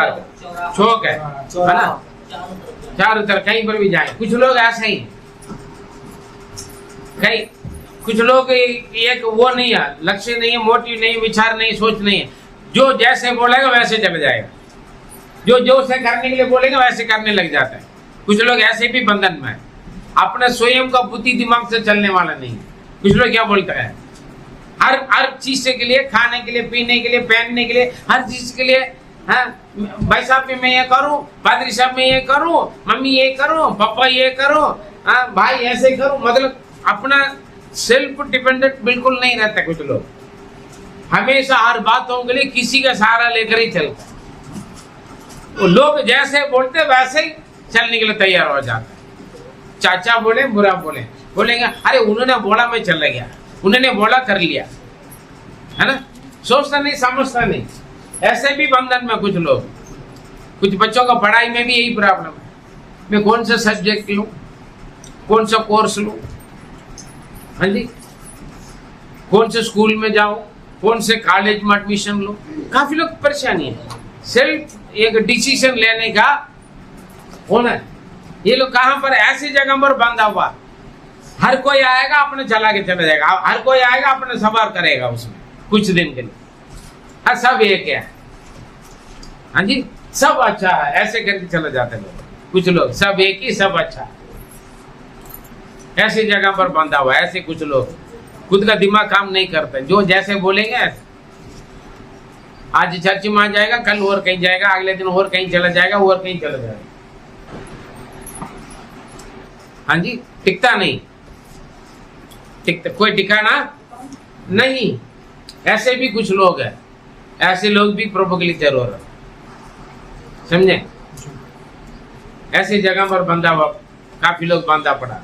का चौक है ना, चारों तरफ कहीं पर भी जाए। कुछ लोग ऐसे ही, कई कुछ लोग एक वो नहीं है, लक्ष्य नहीं है, मोटिव नहीं, विचार नहीं, सोच नहीं है। जो जैसे बोलेगा वैसे चले जाएगा, जो से करने के लिए बोलेगा वैसे करने लग जाता है। कुछ लोग ऐसे भी बंधन में है, अपने स्वयं का बुद्धि दिमाग से चलने वाला नहीं है। कुछ लोग क्या बोलता है, हर चीज से के लिए, खाने के लिए, पीने के लिए, पहनने के लिए, हर चीज के लिए, हाँ भाई साहब मैं ये करूं, पादरी साहब मैं ये करूं, मम्मी ये करूं, पापा ये करूं, हाँ भाई ऐसे करूं। मतलब अपना सेल्फ डिपेंडेंट बिल्कुल नहीं रहता। कुछ लोग हमेशा हर बातों के लिए किसी का सहारा लेकर ही चलता। वो लोग जैसे बोलते वैसे ही चलने के लिए तैयार हो जाते। चाचा बोले, बुरा बोले, बोलेंगे अरे उन्होंने बोला मैं चला गया, उन्होंने बोला कर लिया, है ना। सोचता नहीं, समझता नहीं। ऐसे भी बंधन में कुछ लोग, कुछ बच्चों का पढ़ाई में भी यही प्रॉब्लम है। मैं कौन सा सब्जेक्ट लूं, कौन सा कोर्स लूं, हाँ जी, कौन से स्कूल में जाऊं, कौन से कॉलेज में एडमिशन लूं। काफी लोग परेशानी है, सेल्फ एक डिसीजन लेने का होना है। ये लोग कहां पर, ऐसी जगह पर बांधा हुआ। हर कोई आएगा अपने चला के चला जाएगा, हर कोई आएगा अपने सवार करेगा उसमें कुछ दिन के लिए। हाँ सब एक है, हाँ जी, सब अच्छा है, ऐसे करके चले जाते लोग। कुछ लोग सब एक ही, सब अच्छा है, ऐसी जगह पर बांधा हुआ। ऐसे कुछ लोग खुद का दिमाग काम नहीं करते, जो जैसे बोलेंगे ऐसे। आज चर्च में आ जाएगा, कल और कहीं जाएगा, अगले दिन और कहीं चला जाएगा, और कहीं चला जाएगा। हाँ जी, टिकता नहीं, टिकता कोई ठिकाना नहीं। ऐसे भी कुछ लोग हैं, ऐसे लोग भी प्रभु के लिए जरूर है, समझे। ऐसी जगह पर बंधा हुआ, काफी लोग बांधा पड़ा।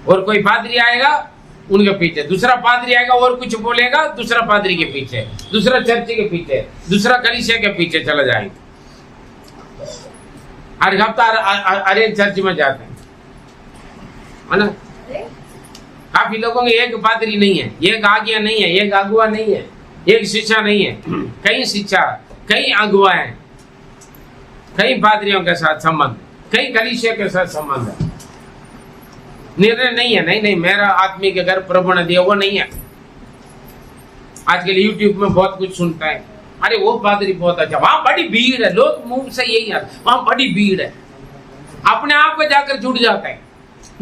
और कोई पादरी आएगा उनके पीछे, दूसरा पादरी आएगा और कुछ बोलेगा, दूसरा पादरी के पीछे, दूसरा चर्च के पीछे, दूसरा कलीसिया के पीछे चला जाएगा। हर हफ्ता अरे चर्च में जाते हैं, है ना। काफी लोगों के एक पादरी नहीं है, एक आज्ञा नहीं है, एक अगुआ नहीं है, एक शिक्षा नहीं है। कई शिक्षा, कई अगुआ है, कई पादरियों के साथ संबंध, कई कलीसिया के साथ संबंध है। निर्णय नहीं है, नहीं मेरा आदमी के घर प्रभु ने दिया, वो नहीं है। आजकल यूट्यूब में बहुत कुछ सुनता है, अरे वो पादरी बहुत अच्छा, वहां बड़ी भीड़ है, लोग मुंह से यही आता, वहां बड़ी भीड़ है। अपने आप को जाकर जुड़ जाता है,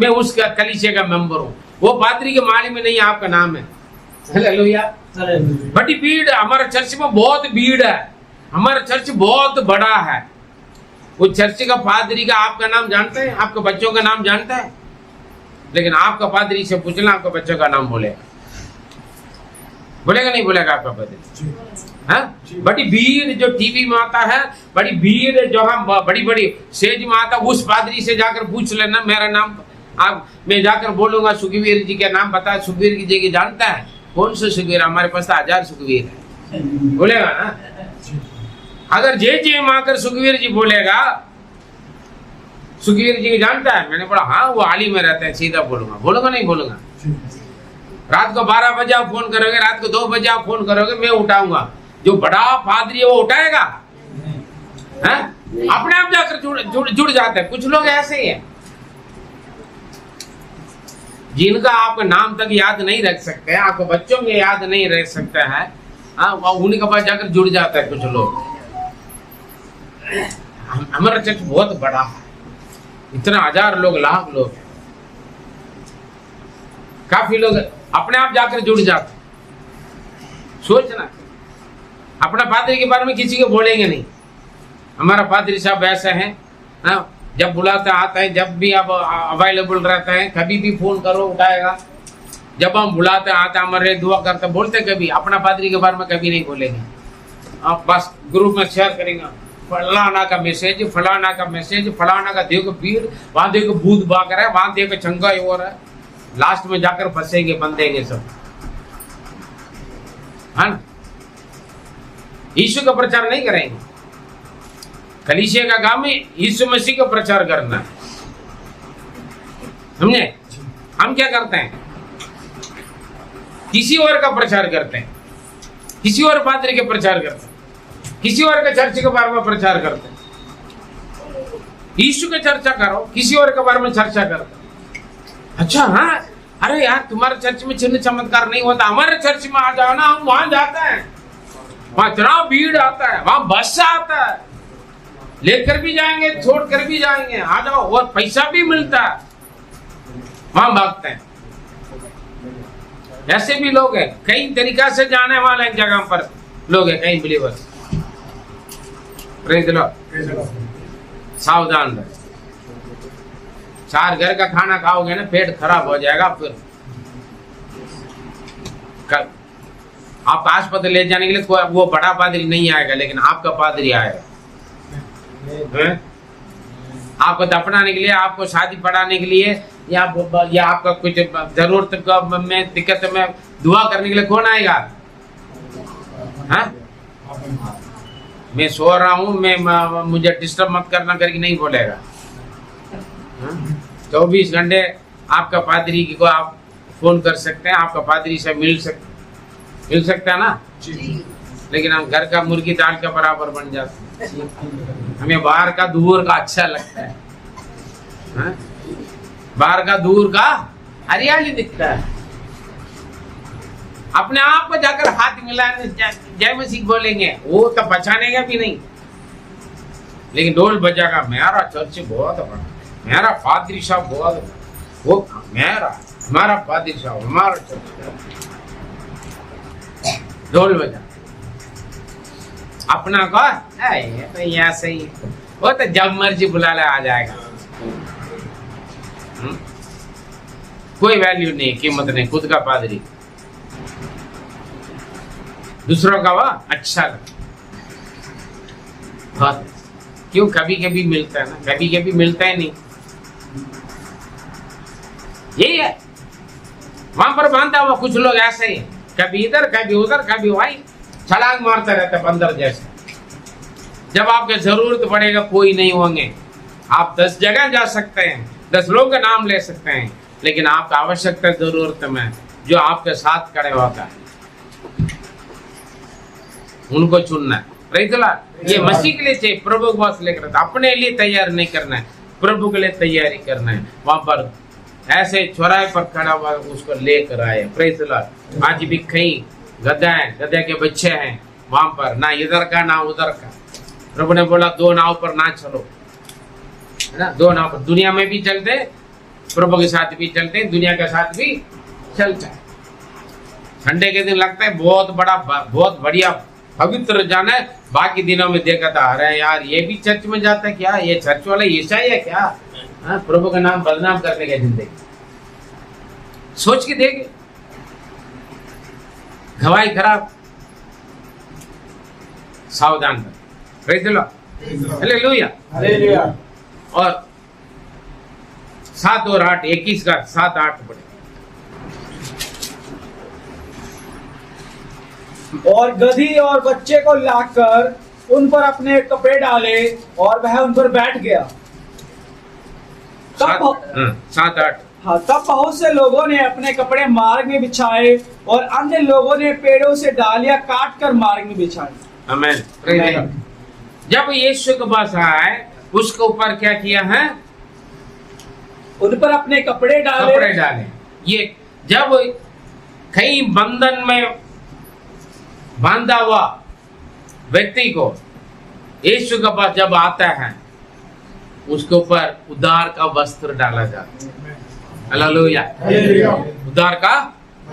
मैं उसका कलीसिया का मेंबर हूँ। वो पादरी के माली में नहीं, आपका नाम है। हालेलुया। बड़ी भीड़ है, हमारे चर्च में बहुत भीड़ है, हमारा चर्च बहुत बड़ा है। वो चर्च का पादरी का आपका नाम जानते हैं, आपके बच्चों का नाम जानता है, लेकिन आपका पादरी से पूछना, आपका बच्चों का नाम बोलेगा नहीं बोलेगा आपका पादरी। हाँ, बड़ी भीड़ जो टीवी में आता है, बड़ी भीड़ जो हम बड़ी बड़ी स्टेज में आता है, उस पादरी से जाकर पूछ लेना मेरा नाम, आप मैं जाकर बोलूंगा सुखवीर जी का नाम बता, सुखवीर जी की जानता है? कौन से सुखवीर? हमारे पास तो 1000 सुखवीर है, बोलेगा ना। अगर जे माकर सुखवीर जी बोलेगा सुखवीर जी जानता है, मैंने बोला हाँ वो हाल ही में रहते हैं, सीधा बोलूंगा नहीं बोलूंगा। रात को 12 बजे आप फोन करोगे, रात को 2 बजे आप फोन करोगे, मैं उठाऊंगा। जो बड़ा पादरी है वो उठाएगा? है? अपने आप जाकर जुड़ जाते हैं। कुछ लोग ऐसे ही हैं जिनका आप नाम तक याद नहीं रख सकते, आपको बच्चों के याद नहीं रख सकते हैं, उन्हीं के पास जाकर जुड़ जाता है कुछ लोग। हमारा चर्च बहुत बड़ा है, इतना 1000 लोग, लाख लोग हैं, काफी लोग अपने आप जाकर जुड़ जाते। सोचना, अपना पादरी के बारे में किसी को बोलेंगे नहीं। हमारा पादरी साहब ऐसे हैं, जब बुलाते आता है, जब भी अब अवेलेबल रहता है, कभी भी फोन करो उठाएगा। जब हम बुलाते आता हमारे दुआ करते बोलते, कभी अपना पादरी के बारे में कभी नहीं बोलेंगे। आप बस ग्रुप में शेयर करेंगे, फलाना का मैसेज, फलाना का मैसेज, फलाना का देखो भीड़, वहां देखो भूत भाग रहा है, वहां देखो चंगा हो रहा है। लास्ट में जाकर फंसेंगे, बंधेंगे सब, है ना। यीशु का प्रचार नहीं करेंगे। कलीसिया का काम में यीशु मसीह का प्रचार करना है, समझे। हम क्या करते हैं? किसी और का प्रचार करते हैं, किसी और पादरी के प्रचार करते हैं, किसी और के चर्च के बारे में प्रचार करते हैं। यीशु की चर्चा करो, किसी और के बारे में चर्चा करते हैं। अच्छा हाँ, अरे यार तुम्हारे चर्च में चिन्ह चमत्कार नहीं होता, हमारे चर्च में आ जाओ ना, हम वहां जाते हैं, वहां इतना भीड़ आता है, वहां बस आता है, लेकर भी जाएंगे छोड़कर भी जाएंगे, आ जाओ, और पैसा भी मिलता है, वहां भागते हैं। ऐसे भी लोग हैं, कई तरीका से जाने वाले एक जगह पर लोग हैं, कई बिलीवर्स। सावधान रहे, 4 घर का खाना खाओगे ना, पेट खराब हो जाएगा। फिर आप अस्पताल ले जाने के लिए कोई वो बड़ा पादरी नहीं आएगा, लेकिन आपका पादरी आएगा। आपको दफनाने के लिए, आपको शादी पढ़ाने के लिए, या आपका कुछ जरूरत में, दिक्कत में दुआ करने के लिए कौन आएगा? हाँ? मैं सो रहा हूँ, मैं मुझे डिस्टर्ब मत करना करके नहीं बोलेगा। 24 घंटे आपका पादरी को आप फोन कर सकते हैं, आपका पादरी से मिल सकता है ना। लेकिन हम घर का मुर्गी दाल के बराबर बन जाते हैं। हमें बाहर का दूर का अच्छा लगता है, हाँ? बाहर का दूर का हरियाली दिखता है। अपने आप को जाकर हाथ मिलाने जय मसीह बोलेंगे, वो तो पहचानेगा भी नहीं। लेकिन ढोल बजागा, मेरा चर्च बहुत बड़ा, मेरा पादरी साहब बहुत, वो हमारा पादरी साहब, हमारा चर्च, ढोल बजा। अपना कौन है? तो यहाँ से ही, वो तो जब मर्जी बुला ले आ जाएगा। कोई वैल्यू नहीं, कीमत नहीं, खुद का पादरी। दूसरों का वह अच्छा बहुत, क्यों? कभी कभी मिलता है ना, कभी कभी मिलता ही नहीं। यही है, वहां पर बांधा हुआ कुछ लोग ऐसे ही, कभी इधर कभी उधर, कभी वहीं छलांग मारते रहते बंदर जैसे। जब आपके जरूरत पड़ेगा कोई नहीं होंगे। आप 10 जगह जा सकते हैं, 10 लोगों का नाम ले सकते हैं, लेकिन आपका आवश्यकता जरूरत में जो आपके साथ खड़े होता है, उनको चुनना है। ये मसीह के लिए चाहिए, प्रभु के पास लेकर, अपने लिए तैयार नहीं करना है, प्रभु के लिए तैयारी करना है। वहां पर ऐसे चौराहे पर खड़ा हुआ उसको लेकर आए। Praise the Lord. आज भी कई गधा है, गधे के बच्चे हैं वहां पर, ना इधर का ना उधर का। प्रभु ने बोला 2 नाव पर ना चलो, है ना, 2 नाव पर। दुनिया में भी चलते, प्रभु के साथ भी चलते, दुनिया के साथ भी चलता है। संडे के दिन लगता है बहुत बड़ा, बहुत बढ़िया पवित्र जाना है। बाकी दिनों में देखा था, अरे यार ये भी चर्च में जाता है क्या, ये चर्च वाला ईसाई है क्या? प्रभु का नाम बदनाम करने का जिंदगी। सोच के देखे, गवाही खराब। सावधान कर। Praise the Lord. Hallelujah. Hallelujah. और 7 और 8 21 का 7 8 पढ़े। और गधी और बच्चे को लाकर उन पर अपने कपड़े डाले और वह उन पर बैठ गया। तब 7 8 हाँ, तब बहुत से लोगों ने अपने कपड़े मार्ग में बिछाए और अन्य लोगों ने पेड़ों से डालियां काट कर मार्ग में बिछाई। आमीन। जब यीशु के पास आए उसके ऊपर क्या किया है? उन पर अपने कपड़े डाले। ये जब कई बंधन में बांधा हुआ व्यक्ति को यीशु के पास जब आता है उसके ऊपर उद्धार का वस्त्र डाला जाता है। हालेलुया। उद्धार का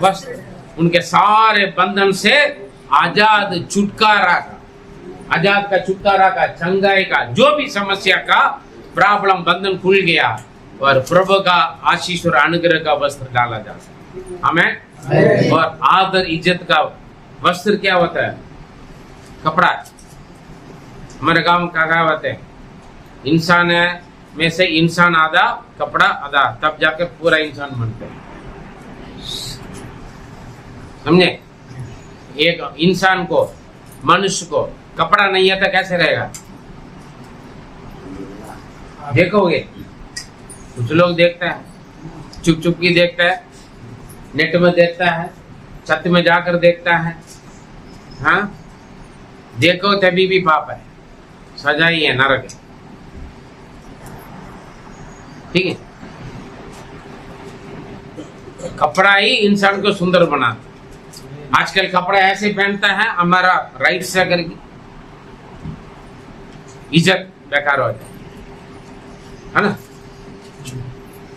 वस्त्र, उनके सारे बंधन से आजाद का छुटकारा का चंगाई का जो भी समस्या का प्रॉब्लम बंधन खुल गया और प्रभु का आशीष और अनुग्रह का वस्त्र डाला जाता है। आमीन। और आदर इज्जत का वस्त्र क्या होता है? कपड़ा। हमारे गांव का कहावत है, इंसान में से इंसान आधा कपड़ा आधा, तब जाकर पूरा इंसान बनते हैं। समझे? एक इंसान को, मनुष्य को कपड़ा नहीं आता कैसे रहेगा? देखोगे कुछ लोग देखते हैं, चुप चुप की देखता है, नेट में देखता है, छत में जाकर देखता है। हाँ, देखो तभी भी पाप है, सजा ही है, नरक है। ठीक है, कपड़ा ही इंसान को सुंदर बनाता। आजकल कपड़ा ऐसे पहनता है हमारा राइट से करके इज्जत बेकार हो जाए, है ना?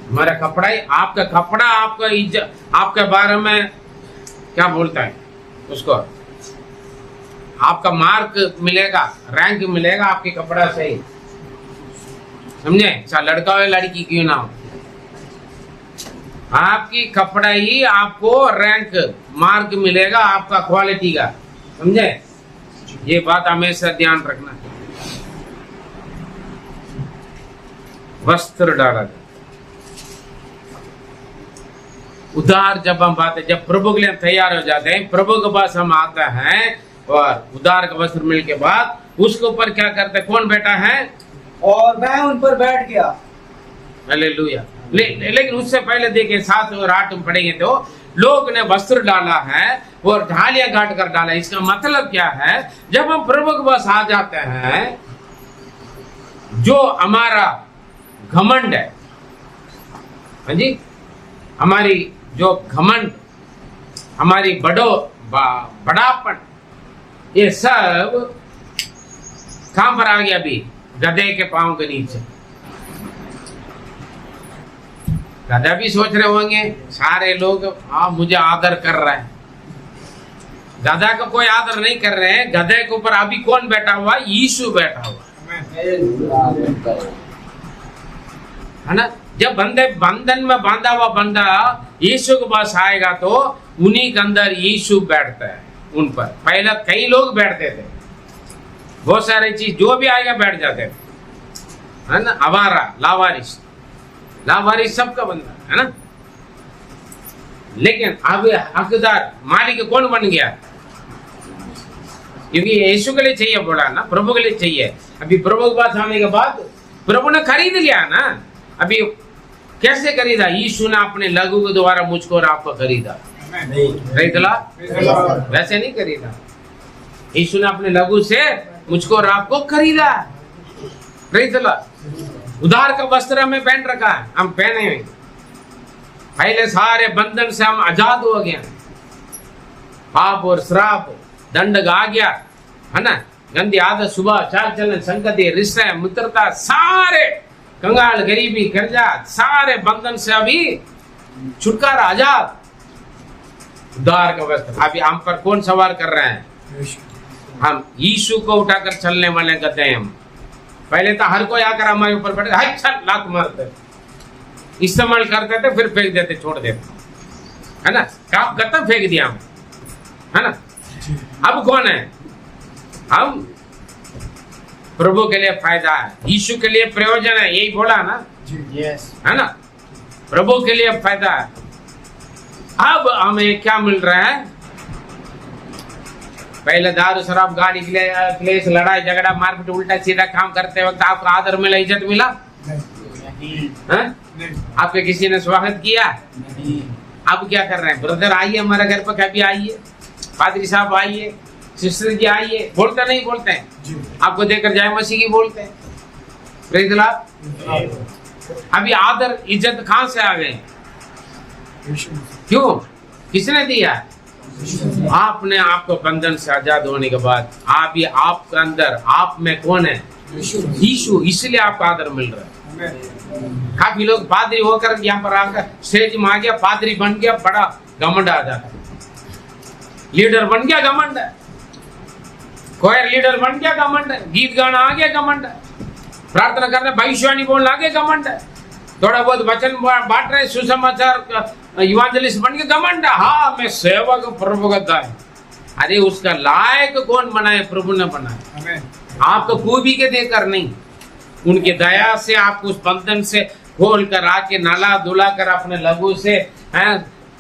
हमारा कपड़ा ही, आपका कपड़ा आपका इज्जत, आपके बारे में क्या बोलता है उसको, आपका मार्क मिलेगा, रैंक मिलेगा आपके कपड़ा से ही। समझे? चाहे लड़का हो लड़की क्यों ना हो, आपकी कपड़ा ही आपको रैंक मार्क मिलेगा आपका क्वालिटी का। समझे? ये बात हमेशा ध्यान रखना। वस्त्र डाला जाए, उद्धार जब हम पाते, जब प्रभु के लिए तैयार हो जाते हैं, प्रभु के पास हम आता है और उद्धार का वस्त्र मिलने के बाद उसके ऊपर क्या करते हैं? कौन बैठा है? और वह उन पर बैठ गया। हालेलुया। लेकिन उससे पहले देखिए 7 और 8 में पढ़ेंगे तो लोग ने वस्त्र डाला है और ढालियां काट कर डाला। इसका मतलब क्या है? जब हम प्रभु के पास आ जाते हैं, जो हमारा घमंड है, हाँ जी, हमारी जो घमंड, हमारी बड़ापन, ये सब कहां पर आ गया? अभी गधे के पांव के नीचे। गधा भी सोच रहे होंगे सारे लोग, हाँ मुझे आदर कर रहे हैं। गधा का कोई आदर नहीं कर रहे हैं। गधे के ऊपर अभी कौन बैठा हुआ? यीशु बैठा हुआ है ना? जब बंधन में बांधा हुआ बंदा यीशु के पास आएगा तो उन्हीं के अंदर यीशु बैठता है। उन पर पहले कई लोग बैठते थे, बहुत सारी चीज जो भी आएगा बैठ जाते थे, है ना? आवारा, लावारिस सबका बंदा है ना। लेकिन अब हकदार मालिक कौन बन गया? क्योंकि यीशु के लिए चाहिए, बोला ना, प्रभु के लिए चाहिए। अभी प्रभु के पास आने के बाद प्रभु ने खरीद लिया ना। अभी कैसे खरीदा? यीशु ने अपने लहू के द्वारा मुझको और आपको खरीदा। खरीदला? वैसे नहीं खरीदा। यीशु ने अपने लहू से मुझको और आपको खरीदा, खरीदला। उधार का वस्त्र हमें पहन रखा है, हम पहने हुए। पहले सारे बंधन से हम आजाद हो गए। पाप और श्राप दंड आ गया, है ना? गंदी आदत, सुबह चाल चलन, संगति, रिश्ते, मित्रता, सारे कंगाल, गरीबी, कर्जा, सारे बंधन से अभी छुटकारा, आजाद। उद्धार का वस्त्र अभी हम पर कौन सवार कर रहे हैं? हम यीशु को उठाकर चलने वाले गधे हैं। हम पहले तो हर कोई आकर हमारे ऊपर बैठे, अच्छा लात मारते, इस्तेमाल करते थे, फिर फेंक देते, छोड़ देते, है ना? काम करता फेंक दिया हम, है ना? अब कौन है? हम प्रभु के लिए फायदा है, यीशु के लिए प्रयोजन है, यही बोला ना? यस, है ना? प्रभु के लिए फायदा है। अब हमें क्या मिल रहा है? पहले दारू शराब गाड़ी के लिए क्लेश लड़ाई झगड़ा मारपीट उल्टा सीधा काम करते वक्त आपको आदर मिला, इज्जत मिला? हाँ? आपके किसी ने स्वागत किया? अब क्या कर रहे हैं? ब्रदर आइए हमारे घर पर, कभी आइए, पादरी साहब आइए, सिस्टर जी आइए, बोलते नहीं बोलते हैं? आपको देखकर जय मसीह की बोलते हैं। Praise the Lord. अभी आदर इज्जत कहां से आ गए? क्यों? किसने दिया? आपने आपको बंधन से आजाद होने के बाद आप ये आपके अंदर आप में कौन है? यीशु। इसलिए आपको आदर मिल रहा है। काफी लोग पादरी होकर यहाँ पर आकर स्टेज में आ गया, पादरी बन गया, बड़ा घमंड आ जाता, लीडर बन गया, घमंड है, कोयर लीडर बन गया, घमंड है, गीत गाना आ गया, घमंड है, प्रार्थना करने भविष्यवाणी बोलना आ गया, घमंड है, थोड़ा बहुत वचन बांट रहे, सुसमाचार इवांजलिस्ट बन के घमंड है। हाँ, मैं सेवक प्रभु का दास। अरे उसका लायक कौन बनाए? प्रभु ने बनाया। आप तो खूबी के देकर नहीं, उनकी दया से आपको उस बंधन से खोल कर आके नाला धुला कर अपने लहू से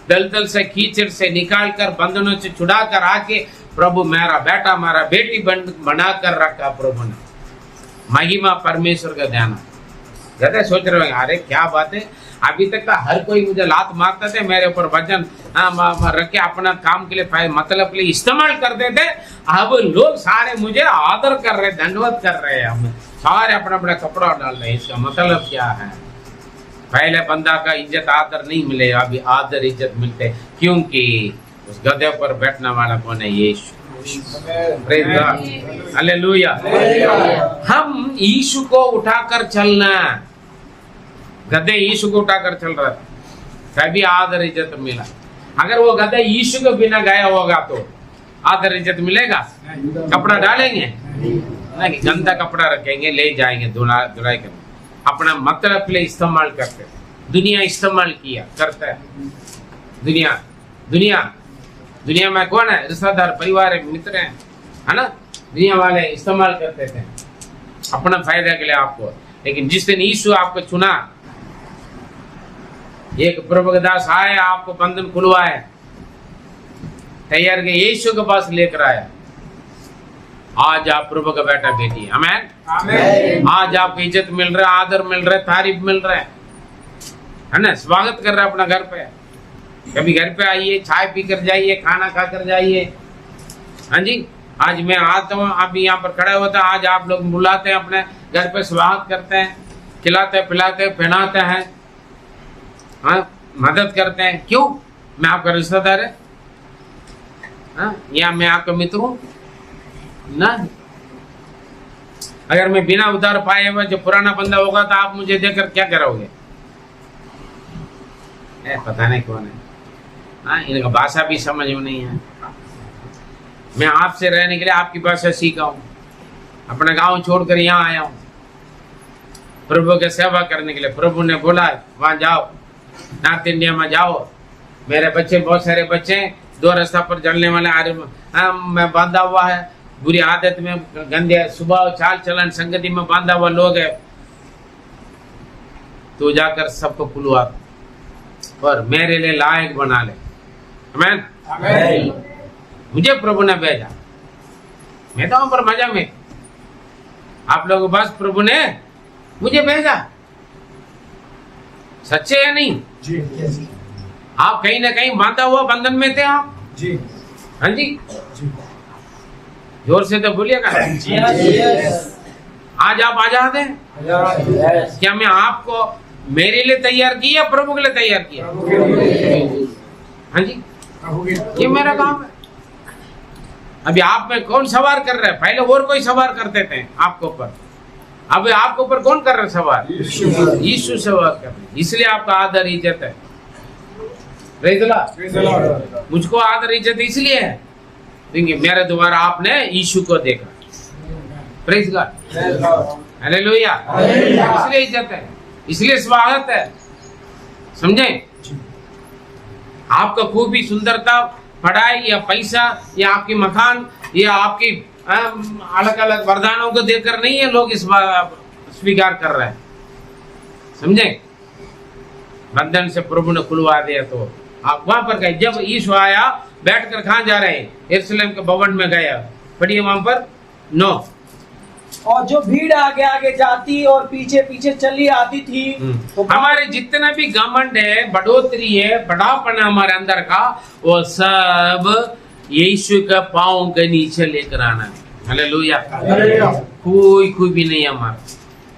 दलदल से कीचड़ से निकाल कर बंधनों से छुड़ा कर आके प्रभु मेरा बेटा मेरा बेटी बना कर रखा प्रभु ने। महिमा परमेश्वर का ध्यान। कहते सोच रहे हो अरे क्या बात है, अभी तक तो हर कोई मुझे लात मारता थे, मेरे ऊपर वजन रख के अपना काम के लिए मतलब के लिए इस्तेमाल करते थे। अब लोग सारे मुझे आदर कर रहे, दंडवत कर रहे हैं, हमें सारे अपना अपना कपड़ा डाल रहे हैं। इसका मतलब क्या है? पहले बंदा का इज्जत आदर नहीं मिले, अभी आदर इज्जत मिलते, क्योंकि उस गधे पर बैठने वाला कौन है? यीशु। Praise God, hallelujah. हम यीशु को उठाकर चलना, गधे यीशु को उठाकर चल रहा था, तभी आदर इज्जत मिला। अगर वो गधा यीशु को बिना गया होगा तो आदर इज्जत मिलेगा? कपड़ा डालेंगे नहीं, गंदा कपड़ा रखेंगे, ले जाएंगे धुलाई कर, अपना मतलब के लिए इस्तेमाल करते। दुनिया इस्तेमाल किया करता है। दुनिया में कौन है? रिश्तेदार, परिवार है, मित्र है ना? दुनिया वाले इस्तेमाल करते थे अपना फायदा के लिए आपको। लेकिन जिस दिन यीशु आपको चुना, एक प्रभु का दास आए, आपको बंधन खुलवाए, तैयार के यीशु के पास लेकर आया, आज आप प्रभु का बेटा बेटी। आमेन, आमेन। आज आपको इज्जत मिल रहा है, आदर मिल रहा है, तारीफ मिल रहा है ना? स्वागत कर रहा है अपना घर पे। कभी घर पे आइए, चाय पी कर जाइए, खाना खा कर जाइए। हाँ जी, आज मैं आता हूँ, आप यहाँ पर खड़ा होता है, आज आप लोग बुलाते हैं, अपने घर पे स्वागत करते हैं, खिलाते पिलाते पहनाते हैं, हाँ, मदद करते हैं। क्यों? मैं आपका रिश्तेदार है, हाँ, या मैं आपका मित्र हूँ ना? अगर मैं बिना उधार पाए हुए जो पुराना बंदा होगा तो आप मुझे देखकर क्या करोगे? पता नहीं कौन है, हाँ, इनका भाषा भी समझ में नहीं है। मैं आपसे रहने के लिए आपकी भाषा सीखा हूँ, अपना गांव छोड़कर यहाँ आया हूँ प्रभु की सेवा करने के लिए। प्रभु ने बोला वहां जाओ, नॉर्थ इंडिया में जाओ, मेरे बच्चे, बहुत सारे बच्चे दो रास्ता पर चलने वाले मैं बांधा हुआ है, बुरी आदत में, गंदे स्वभाव, चाल चलन, संगति में बांधा हुआ लोग है, तो जाकर सबको खुलवा और मेरे लिए लायक बना ले। आमीन, आमीन। मुझे प्रभु ने भेजा, मैं तो पर मजा में, आप लोगों के पास प्रभु ने मुझे भेजा। सच्चे या नहीं? जी, जी। आप कहीं ना कहीं बांधा हुआ बंधन में थे आप जी। हाँ जी, जी। जोर से तो बोलिएगा। आज आप आजाद हैं। क्या मैं आपको मेरे लिए तैयार किया, प्रभु के लिए तैयार किया? हाँ जी, ये मेरा काम है। अभी आप में कौन सवार कर रहा है? पहले और कोई सवार करते थे आपके ऊपर, अब आपके ऊपर कौन कर रहा है सवार? यीशु सवार कर रहे, इसलिए आपका आदर इज्जत है। Praise the Lord. मुझको आदर इज्जत इसलिए है क्योंकि मेरे द्वारा आपने यीशु को देखा। Praise God, hallelujah. इसलिए इज्जत है, इसलिए स्वागत है। समझे? आपका खूबी, सुंदरता, पढ़ाई या पैसा या आपकी मकान या आपकी अलग अलग वरदानों को देखकर नहीं है लोग इस बार स्वीकार कर रहे हैं। समझे? बंधन से प्रभु ने खुलवा दिया। तो आप वहां पर गए, जब यीशु आया बैठकर कहाँ जा रहे हैं? यरूशलेम के भवन में गया। पढ़िए वहां पर 9। और जो भीड़ आगे आगे जाती और पीछे पीछे चली आती थी, तो हमारे जितना भी घमंड है, बढ़ोतरी है, बड़ापन हमारे अंदर का, वो सब यीशु का पांव के नीचे लेकर आना है। हालेलुया। कोई भी नहीं है हमारा,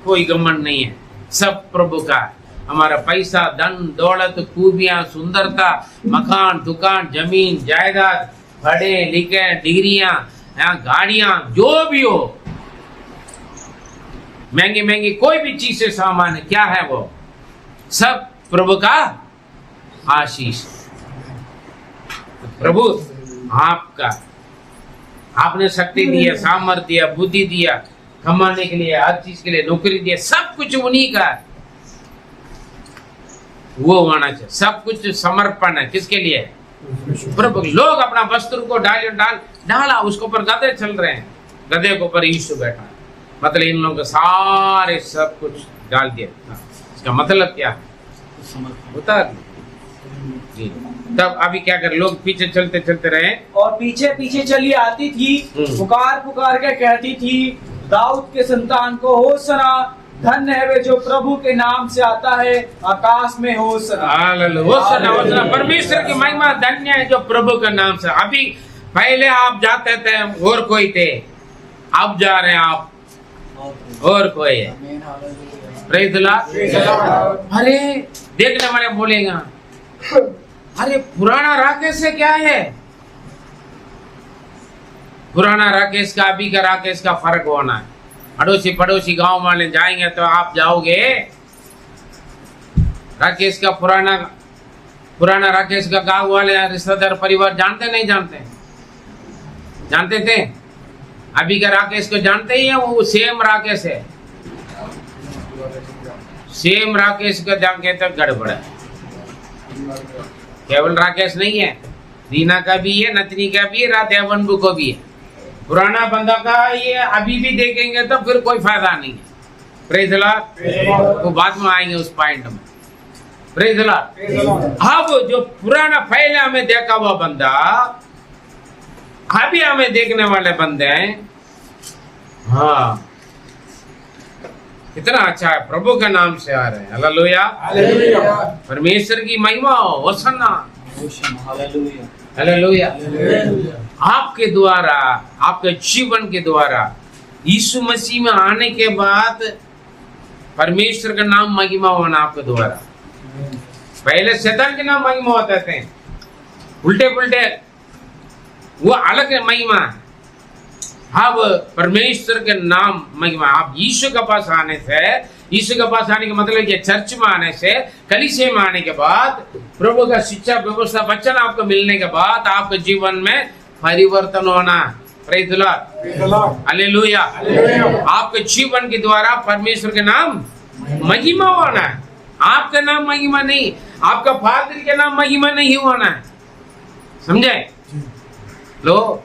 कोई घमंड नहीं है, सब प्रभु का। हमारा पैसा, धन, दौलत, खूबियां, सुंदरता, मकान, दुकान, जमीन, जायदाद, पढ़े लिखे, डिग्रियां, गाड़ियां, जो भी हो, महंगी महंगी कोई भी चीज से सामान है, क्या है वो? सब प्रभु का आशीष। प्रभु आपका, आपने शक्ति दिया, सामर्थ्य दिया, बुद्धि दिया, कमाने के लिए, हर चीज के लिए, नौकरी दिया, सब कुछ उन्हीं का है। वो होना चाहिए, सब कुछ समर्पण है। किसके लिए? प्रभु। लोग अपना वस्त्र को डाला, उसके ऊपर गधे चल रहे हैं, गधे के ऊपर यीशु बैठा, मतलब इन लोगों को सारे सब कुछ डाल दिया। इसका मतलब क्या है? उतार जी। तब अभी क्या कर, लोग पीछे चलते चलते रहे, और पीछे पीछे चली आती थी, पुकार पुकार के कहती थी, दाऊद के संतान को होसना, धन्य है वे जो प्रभु के नाम से आता है, आकाश में होसना। होसना, होसना। परमेश्वर की महिमा, धन्य है जो प्रभु के नाम से। अभी पहले आप जाते थे और कोई थे, अब जा रहे हैं आप और कोई है। Praise the Lord. अरे देखने वाले बोलेगा, अरे पुराना राकेश से क्या है? पुराना राकेश का अभी का राकेश का फर्क होना है। अड़ोसी पड़ोसी गांव वाले जाएंगे तो आप जाओगे, राकेश का पुराना राकेश का गांव वाले रिश्तेदार परिवार जानते नहीं जानते? जानते थे? अभी का राकेश को जानते ही है? वो सेम राकेश है, सेम राकेश को जाके तो गड़बड़ है। केवल राकेश नहीं है, दीना का भी है, नतनी का भी है, राधे वनबू को भी है। पुराना बंदा का ये अभी भी देखेंगे तो फिर कोई फायदा नहीं है। Praise the Lord. वो बाद में आएंगे उस पॉइंट में। Praise the Lord. अब जो पुराना पहले हमें देखा हुआ बंदा, अभी हमें देखने वाले बंदे हैं, हाँ कितना अच्छा है, प्रभु के नाम से आ रहे हैं। हालेलुया। परमेश्वर की महिमा होसन्ना। हालेलुया। आपके द्वारा, आपके जीवन के द्वारा, यीशु मसीह में आने के बाद परमेश्वर का नाम महिमा होना आपके द्वारा। पहले शैतान के नाम महिमा होते थे, उल्टे पुल्टे, वो अलग महिमा है। अब परमेश्वर के नाम महिमा, आप यीशु के पास आने से, यीशु के पास आने का मतलब ये चर्च में आने से, कलीसिया में आने के बाद, प्रभु का शिक्षा व्यवस्था वचन आपको मिलने के बाद आपके जीवन में परिवर्तन होना। Praise the Lord. हालेलुया। आपके जीवन के द्वारा परमेश्वर के नाम महिमा होना है। आपका नाम महिमा नहीं, आपका फादर के नाम महिमा नहीं होना है। समझे? लो,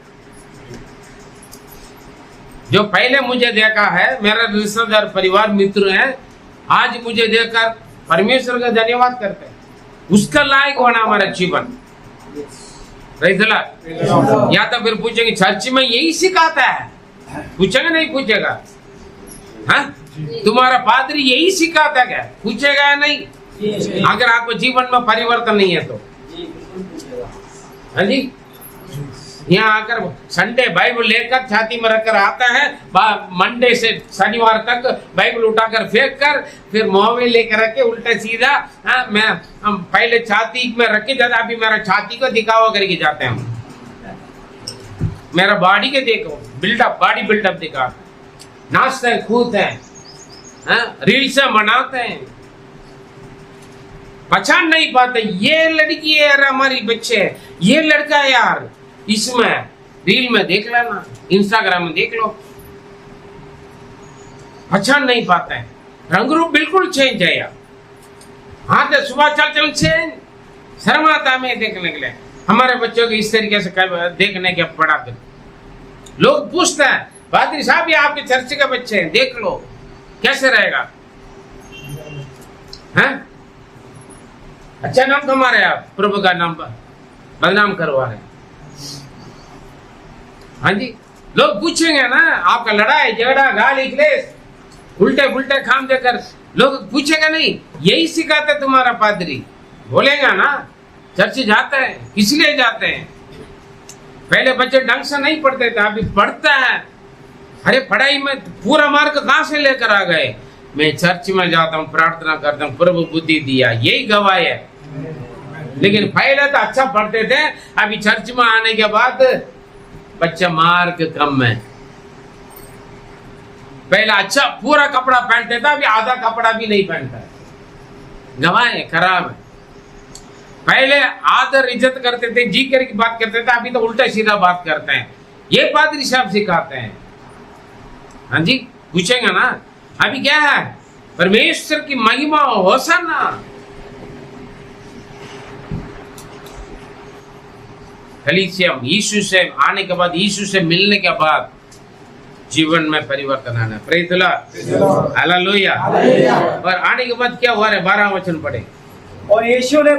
जो पहले मुझे देखा है, मेरा रिश्तेदार परिवार मित्र है, आज मुझे देखकर परमेश्वर का धन्यवाद करते हैं। उसका लायक होना हमारा जीवन। Praise the Lord. या तो फिर पूछेंगे चर्च में यही सिखाता है, पूछेंगे नहीं पूछेगा? हाँ, तुम्हारा पादरी यही सिखाता क्या? पूछेगा नहीं? अगर आपको जीवन में परिवर्तन नहीं है तो। हाँ जी, यहाँ आकर संडे बाइबल लेकर छाती में रखकर आता है, मंडे से शनिवार तक बाइबल उठाकर फेंक कर, फिर मुंह में लेकर रखे उल्टा सीधा। हाँ, मैं हम पहले छाती में रखे जाता, अभी मेरा छाती को दिखावा करके जाते हैं हम। मेरा बॉडी के देखो, बिल्डअप, बॉडी बिल्डअप दिखा, नाचते हैं, कूदते हैं, रील से मनाते हैं, पहचान नहीं पाते ये लड़की है यार, हमारी बच्चे है, ये लड़का है यार। इसमें रील में देख लेना, इंस्टाग्राम में देख लो, पहचान नहीं पाते हैं। रंग रूप बिल्कुल चेंज है यार। हाँ तो सुबह चल चेंज, शर्म आता है मैं देखने के लिए। हमारे बच्चों को इस तरीके से देखने के पड़ा कर लोग पूछते हैं, पादरी साहब ये आपके चर्च के बच्चे हैं, देख लो कैसे रहेगा। हैं? अच्छा नाम कमा रहे आप, प्रभु का नाम बदनाम करवा रहे हैं। हाँ जी, लोग पूछेंगे ना, आपका लड़ाई झगड़ा गाली क्लेश उल्टे पुल्टे काम देकर लोग पूछेगा नहीं, यही सिखाते तुम्हारा पादरी, बोलेगा ना। चर्च जाते हैं, किस लिए जाते हैं? पहले बच्चे ढंग से नहीं पढ़ते थे, अभी पढ़ता है। अरे पढ़ाई में पूरा मार्क कहां से लेकर आ गए? मैं चर्च में जाता हूँ, प्रार्थना करता हूँ, प्रभु बुद्धि दिया, यही गवाही है। लेकिन पहले तो अच्छा पढ़ते थे, अभी चर्च में आने के बाद बच्चा मार्क कम है। पहले अच्छा पूरा कपड़ा पहनते था, अभी आधा कपड़ा भी नहीं पहनता है, गवाह है, खराब है। पहले आदर इज्जत करते थे, जी कर की बात करते थे, अभी तो उल्टा सीधा बात करते हैं। ये पादरी साहब सिखाते हैं। हाँ जी, पूछेंगे ना, अभी क्या है? परमेश्वर की महिमा होसन्ना। कलीसिया यीशु से आने के बाद, यीशु से मिलने के बाद जीवन में परिवर्तन आना। Praise the Lord, hallelujah. और आने के बाद क्या हुआ है? 12 वचन पढ़े। और यीशु ने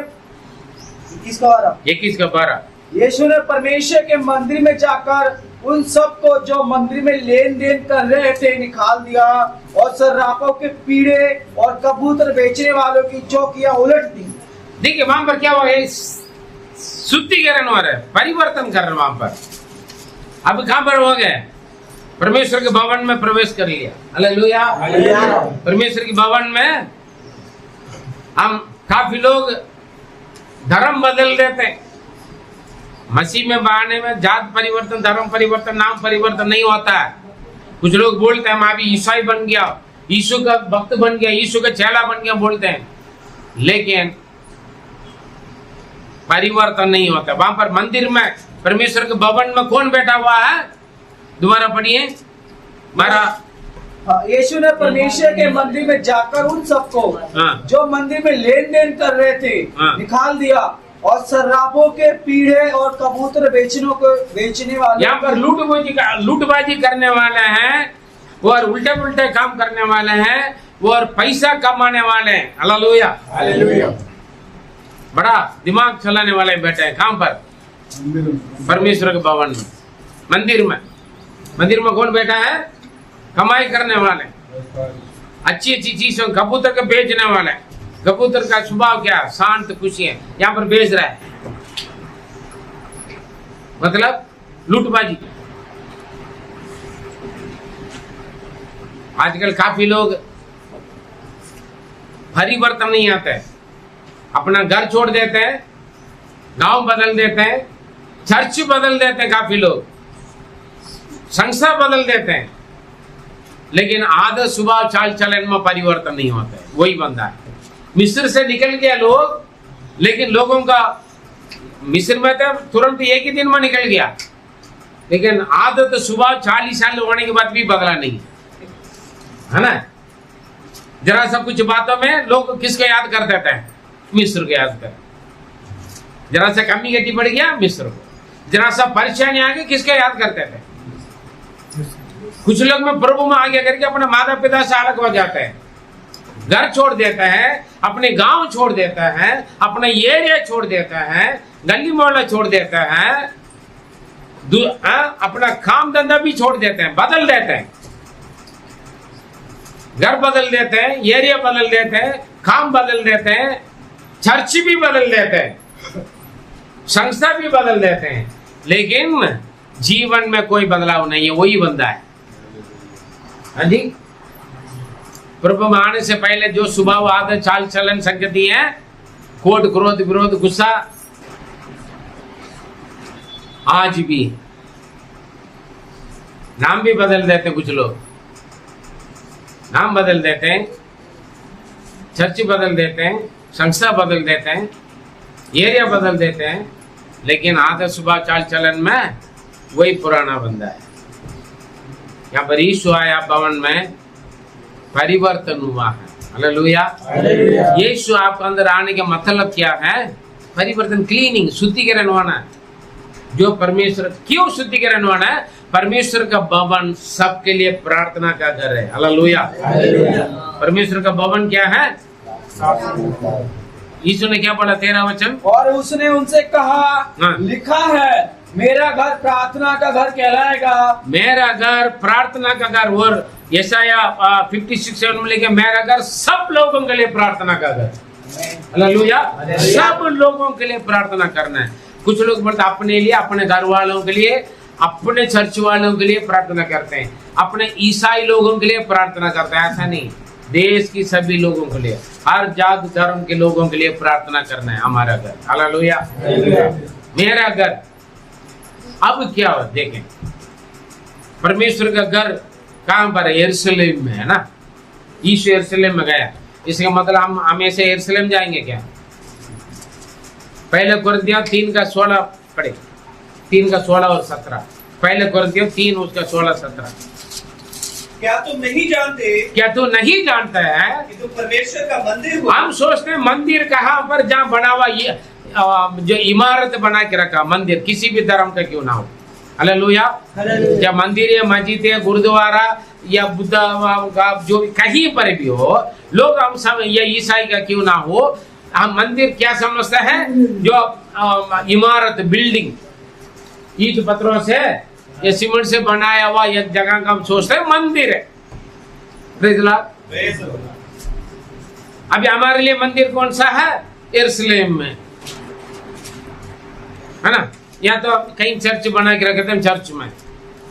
21 का 12, यीशु ने परमेश्वर के मंदिर में जाकर उन सबको जो मंदिर में लेन देन कर रहे थे निकाल दिया, और सर्राफों के पीड़े और कबूतर बेचने वालों की चौकियां उलट दी। देखिए वहां पर क्या हुआ है? शुद्धिकरण हो रहा है, परिवर्तन कर रहे हैं वहां पर। अब कहां पर हो गए? परमेश्वर के भवन में प्रवेश कर लिया। हालेलुया। परमेश्वर के भवन में हम काफी लोग धर्म बदल देते हैं। मसीह में आने में जात परिवर्तन, धर्म परिवर्तन, नाम परिवर्तन नहीं होता है। कुछ लोग बोलते हैं मैं अभी ईसाई बन गया, यीशु का भक्त बन गया, यीशु का चेला बन गया बोलते हैं, लेकिन परिवर्तन नहीं होता। वहां पर मंदिर में, परमेश्वर के भवन में कौन बैठा हुआ है? दोबारा पढ़िए। यीशु ने परमेश्वर के मंदिर में जाकर उन सबको जो मंदिर में लेन देन कर रहे थे निकाल दिया, और सर्राफों के पीढ़े और कबूतर बेचने वाले, यहाँ पर लूटबाजी करने वाले हैं, और उल्टे पुल्टे काम करने वाले हैं, और पैसा कमाने वाले हैं। Hallelujah, hallelujah. बड़ा दिमाग चलाने वाले बैठे हैं। कहां पर? परमेश्वर के भवन में, मंदिर में। मंदिर में कौन बैठा है? कमाई करने वाले, अच्छी अच्छी चीजों, कबूतर के बेचने वाले। कबूतर का स्वभाव क्या? शांत खुशी है, यहाँ पर बेच रहा है, मतलब लूटबाजी। आजकल काफी लोग परिवर्तन नहीं आता है, अपना घर छोड़ देते हैं, गांव बदल देते हैं, चर्च बदल देते हैं, काफी लोग संस्था बदल देते हैं, लेकिन आदत स्वभाव चाल चलन में परिवर्तन नहीं होता है। वही बंदा है। मिस्र से निकल गया लोग, लेकिन लोगों का मिस्र में तो तुरंत एक ही दिन में निकल गया, लेकिन आदत स्वभाव 40 साल होने के बाद भी बदला नहीं है ना। जरा सा कुछ बातों में लोग किसको याद कर देते हैं? मिस्र को याद कर। जरा सा कमी गति बढ़ गया, मिस्र को। जरा सा परेशानी आ गई, किसको याद करते थे? कुछ लोग में प्रभु में आगे करके अपने माता पिता से अलग हो जाते हैं, घर छोड़ देता है, अपने गांव छोड़ देता है, अपना एरिया छोड़ देता है, गली मोहल्ला छोड़ देता है, अपना काम धंधा भी छोड़ देते हैं, बदल देते हैं, घर बदल देते हैं, एरिया बदल देते हैं, काम बदल देते हैं, चर्च भी बदल देते हैं, संस्था भी बदल देते हैं, लेकिन जीवन में कोई बदलाव नहीं है, वही बंदा है। हाँ जी, प्रभु में आने से पहले जो स्वभाव, आदत, चाल चलन, संगति है, क्रोध, क्रोध, विरोध, गुस्सा, आज भी नाम भी बदल देते, कुछ लोग नाम बदल देते हैं, चर्च बदल देते हैं, संस्था बदल देते हैं, एरिया बदल देते हैं, लेकिन आदत, स्वभाव, चाल चलन में वही पुराना बंदा है। यहाँ पर यीशु आया भवन में, परिवर्तन हुआ है। हालेलुया। यीशु आपके अंदर आने का मतलब क्या है? परिवर्तन, क्लीनिंग, शुद्धिकरण होना है। जो परमेश्वर, क्यों शुद्धिकरण होना है? परमेश्वर का भवन सबके लिए प्रार्थना का घर है। हालेलुया। परमेश्वर का भवन क्या है? यीशु ने क्या बोला 13 वचन? और उसने उनसे कहा, हाँ। लिखा है, मेरा घर प्रार्थना का घर कहलाएगा। मेरा घर प्रार्थना का घर। और यशाया 56:7 में लिखे, मेरा घर सब लोगों के लिए प्रार्थना का घर। हालेलुया। सब लोगों के लिए प्रार्थना करना है। कुछ लोग बोलते अपने लिए, अपने घर वालों के लिए, अपने चर्च वालों के लिए प्रार्थना करते हैं, अपने ईसाई लोगों के लिए प्रार्थना करते हैं। ऐसा नहीं, देश की सभी लोगों के लिए, हर जात धर्म के लोगों के लिए प्रार्थना करना है। हमारा घर, हालेलुया, मेरा घर। अब क्या हो देखें, परमेश्वर का घर कहां पर है? यरूशलेम में है ना। यीशु यरूशलेम में गया, इसका मतलब हम हमेशा यरूशलेम जाएंगे क्या? पहले कुरिन्थियों 3:16 पढ़े, 3:16 और 17। पहले कुरिन्थियों 3 उसका 16-17। क्या तुम नहीं जानते? क्या तू नहीं जानता है कि तुम परमेश्वर का मंदिर हो? हम सोचते हैं मंदिर कहाँ पर, जहाँ बना हुआ ये जो इमारत बना के रखा, मंदिर किसी भी धर्म का क्यों ना हो। हालेलुया। जब मंदिर है, मस्जिद है, गुरुद्वारा या बुद्ध का जो कहीं पर भी हो, लोग हम सब या ईसाई का क्यों ना हो, हम मंदिर क्या समझते हैं? जो इमारत, बिल्डिंग, ईंट पत्थरों से या सीमेंट से बनाया हुआ एक जगह का हम सोचते हैं मंदिर है। Praise Lord. अभी हमारे लिए मंदिर कौन सा है? यरूशलेम में है ना। या तो कहीं चर्च बना के रखते हैं, चर्च में।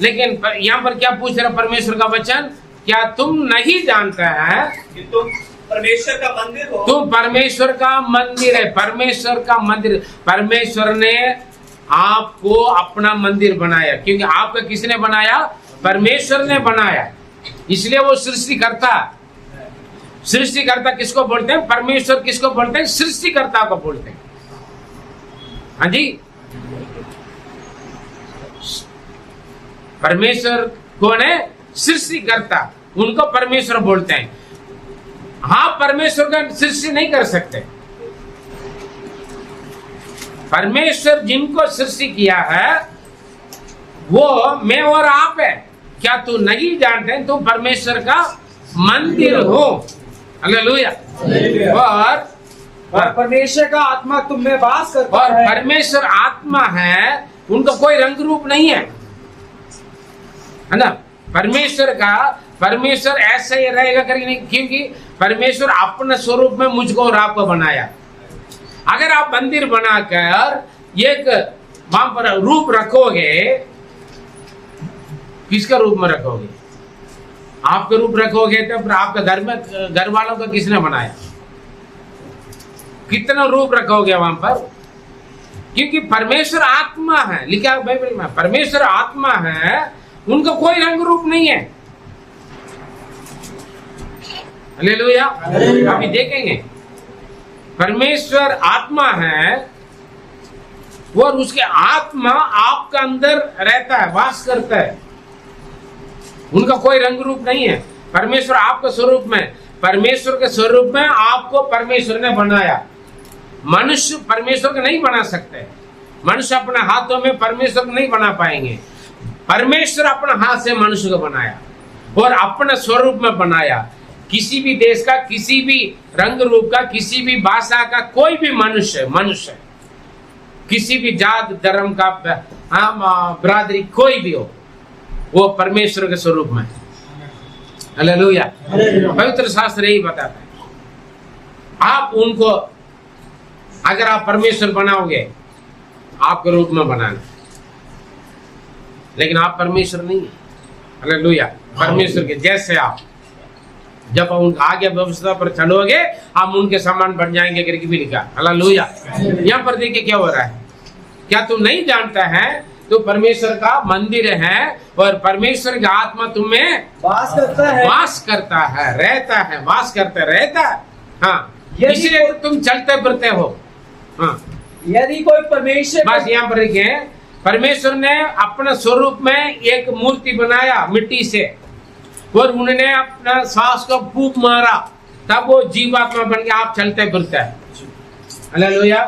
लेकिन यहाँ पर क्या पूछ रहा परमेश्वर का वचन? क्या तुम नहीं जानता है कि तुम परमेश्वर का मंदिर हो? तुम परमेश्वर का मंदिर है। परमेश्वर का मंदिर, परमेश्वर ने आपको अपना मंदिर बनाया। क्योंकि आपका किसने बनाया? परमेश्वर ने बनाया। इसलिए वो सृष्टिकर्ता। सृष्टिकर्ता किसको बोलते हैं? परमेश्वर किसको बोलते हैं? सृष्टिकर्ता को बोलते हैं। हाँ जी, परमेश्वर कौन है? सृष्टिकर्ता, उनको परमेश्वर बोलते हैं। हाँ, परमेश्वर का सृष्टि नहीं कर सकते। परमेश्वर जिनको सृष्टि किया है वो मैं और आप है। क्या तू नहीं जानते? तुम परमेश्वर का मंदिर हो। हालेलुया। और परमेश्वर का आत्मा तुम में वास करता और है। परमेश्वर आत्मा है, उनका कोई रंग रूप नहीं है ना। परमेश्वर ऐसा ही रहेगा करके नहीं, क्योंकि परमेश्वर अपने स्वरूप में मुझको और आपको बनाया। अगर आप मंदिर बनाकर एक वहां पर रूप रखोगे, किसका रूप में रखोगे? आपका रूप रखोगे तो फिर आपका घर में घर वालों का किसने बनाया? कितना रूप रखोगे वहां पर? क्योंकि परमेश्वर आत्मा है, लिखा है बाइबल में, परमेश्वर आत्मा है, उनका कोई रंग रूप नहीं है। हालेलुया। अभी देखेंगे, परमेश्वर आत्मा है और उसके आत्मा आपका अंदर रहता है, वास करता है। उनका कोई रंग रूप नहीं है। परमेश्वर आपके स्वरूप में, परमेश्वर के स्वरूप में आपको परमेश्वर ने बनाया। मनुष्य परमेश्वर को नहीं बना सकते। मनुष्य अपने हाथों में परमेश्वर को नहीं बना पाएंगे। परमेश्वर अपने हाथ से मनुष्य को बनाया और अपने स्वरूप में बनाया। किसी भी देश का, किसी भी रंग रूप का, किसी भी भाषा का कोई भी मनुष्य, किसी भी जात धर्म का बरादरी कोई भी हो, वो परमेश्वर के स्वरूप में। हालेलुया। पवित्र शास्त्र यही बताता है। आप उनको, अगर आप परमेश्वर बनाओगे, आपके रूप में बनाना, लेकिन आप परमेश्वर नहीं है। हालेलुया। परमेश्वर के जैसे आप जब उनका आगे व्यवस्था पर चलोगे, हम उनके समान बन जाएंगे करके भी लिखा। हालेलुया। यहाँ पर देखिए क्या हो रहा है। क्या तुम नहीं जानता है तो परमेश्वर का मंदिर है और परमेश्वर का आत्मा तुम्हें वास करता है, वास करता है, रहता है, वास करता रहता है। हाँ, इसलिए तुम चलते फिरते हो। हाँ, यदि कोई परमेश्वर बस यहाँ पर लिखे, परमेश्वर ने अपने स्वरूप में एक मूर्ति बनाया मिट्टी से और उन्होंने अपना श्वास को फूंक मारा, तब वो जीवात्मा बन के आप चलते फिरते हैं। हालेलुया।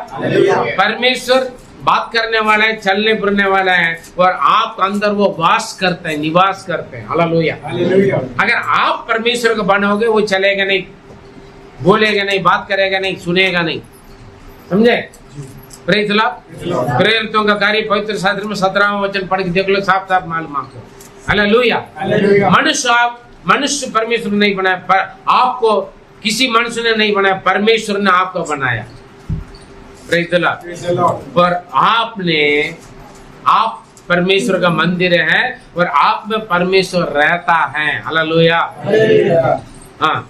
परमेश्वर बात करने वाला है, चलने फिरने वाला है और आप अंदर वो वास करते हैं, निवास करते हैं। हालेलुया। अगर आप परमेश्वर को बनाओगे, वो चलेगा नहीं, बोलेगा नहीं, बात करेगा नहीं, सुनेगा नहीं। समझे? Praise the Lord. प्रेरितों का कार्य पवित्र शास्त्र में 17वां वचन पढ़ के देख लो, साफ साफ मालूम आपको। हालेलुया। मनुष्य परमेश्वर नहीं बनाया, पर आपको किसी मनुष्य ने नहीं बनाया, परमेश्वर ने आपको बनाया। Praise the Lord. पर आप परमेश्वर का मंदिर है और आप में परमेश्वर रहता है। हालेलुया। हाँ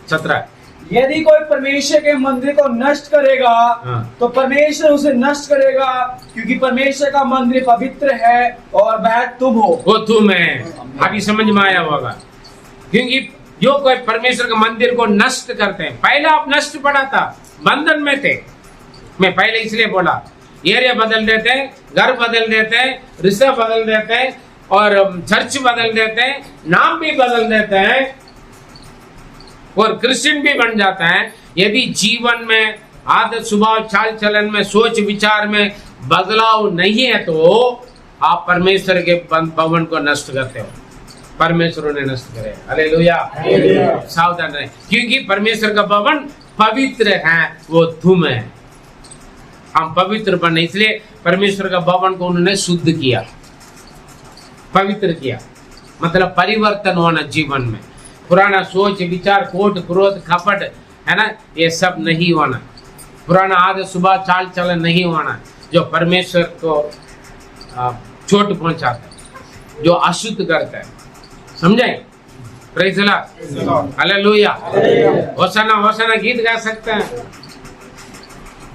17। यदि कोई परमेश्वर के मंदिर को नष्ट करेगा हाँ। तो परमेश्वर उसे नष्ट करेगा, क्योंकि परमेश्वर का मंदिर पवित्र है और वह तुम हो। वो तुम है। अभी समझ में आया होगा। क्योंकि जो कोई परमेश्वर के मंदिर को नष्ट करते हैं, पहले आप नष्ट पड़ा था, बंधन में थे। मैं पहले इसलिए बोला, एरिया बदल देते हैं, घर बदल देते हैं, रिश्ता बदल देते हैं और चर्च बदल देते हैं, नाम भी बदल देते हैं और क्रिश्चियन भी बन जाता है। यदि जीवन में आदत, स्वभाव, चाल चलन में, सोच विचार में बदलाव नहीं है तो आप परमेश्वर के भवन को नष्ट करते हो। परमेश्वर ने नष्ट करे। हालेलुया। सावधान रहे, क्योंकि परमेश्वर का भवन पवित्र है, वो तुम है। हम पवित्र बने, इसलिए परमेश्वर का भवन को उन्होंने शुद्ध किया, पवित्र किया। मतलब परिवर्तन होना जीवन में। पुराना सोच विचार, कोट क्रोध कपट है ना, ये सब नहीं होना। पुराना आदत स्वभाव चाल चलन नहीं होना जो परमेश्वर को चोट पहुंचाता है, जो अशुद्ध करता है। समझे? Praise the Lord. हालेलुया। होशाना होशाना गीत गा सकते हैं,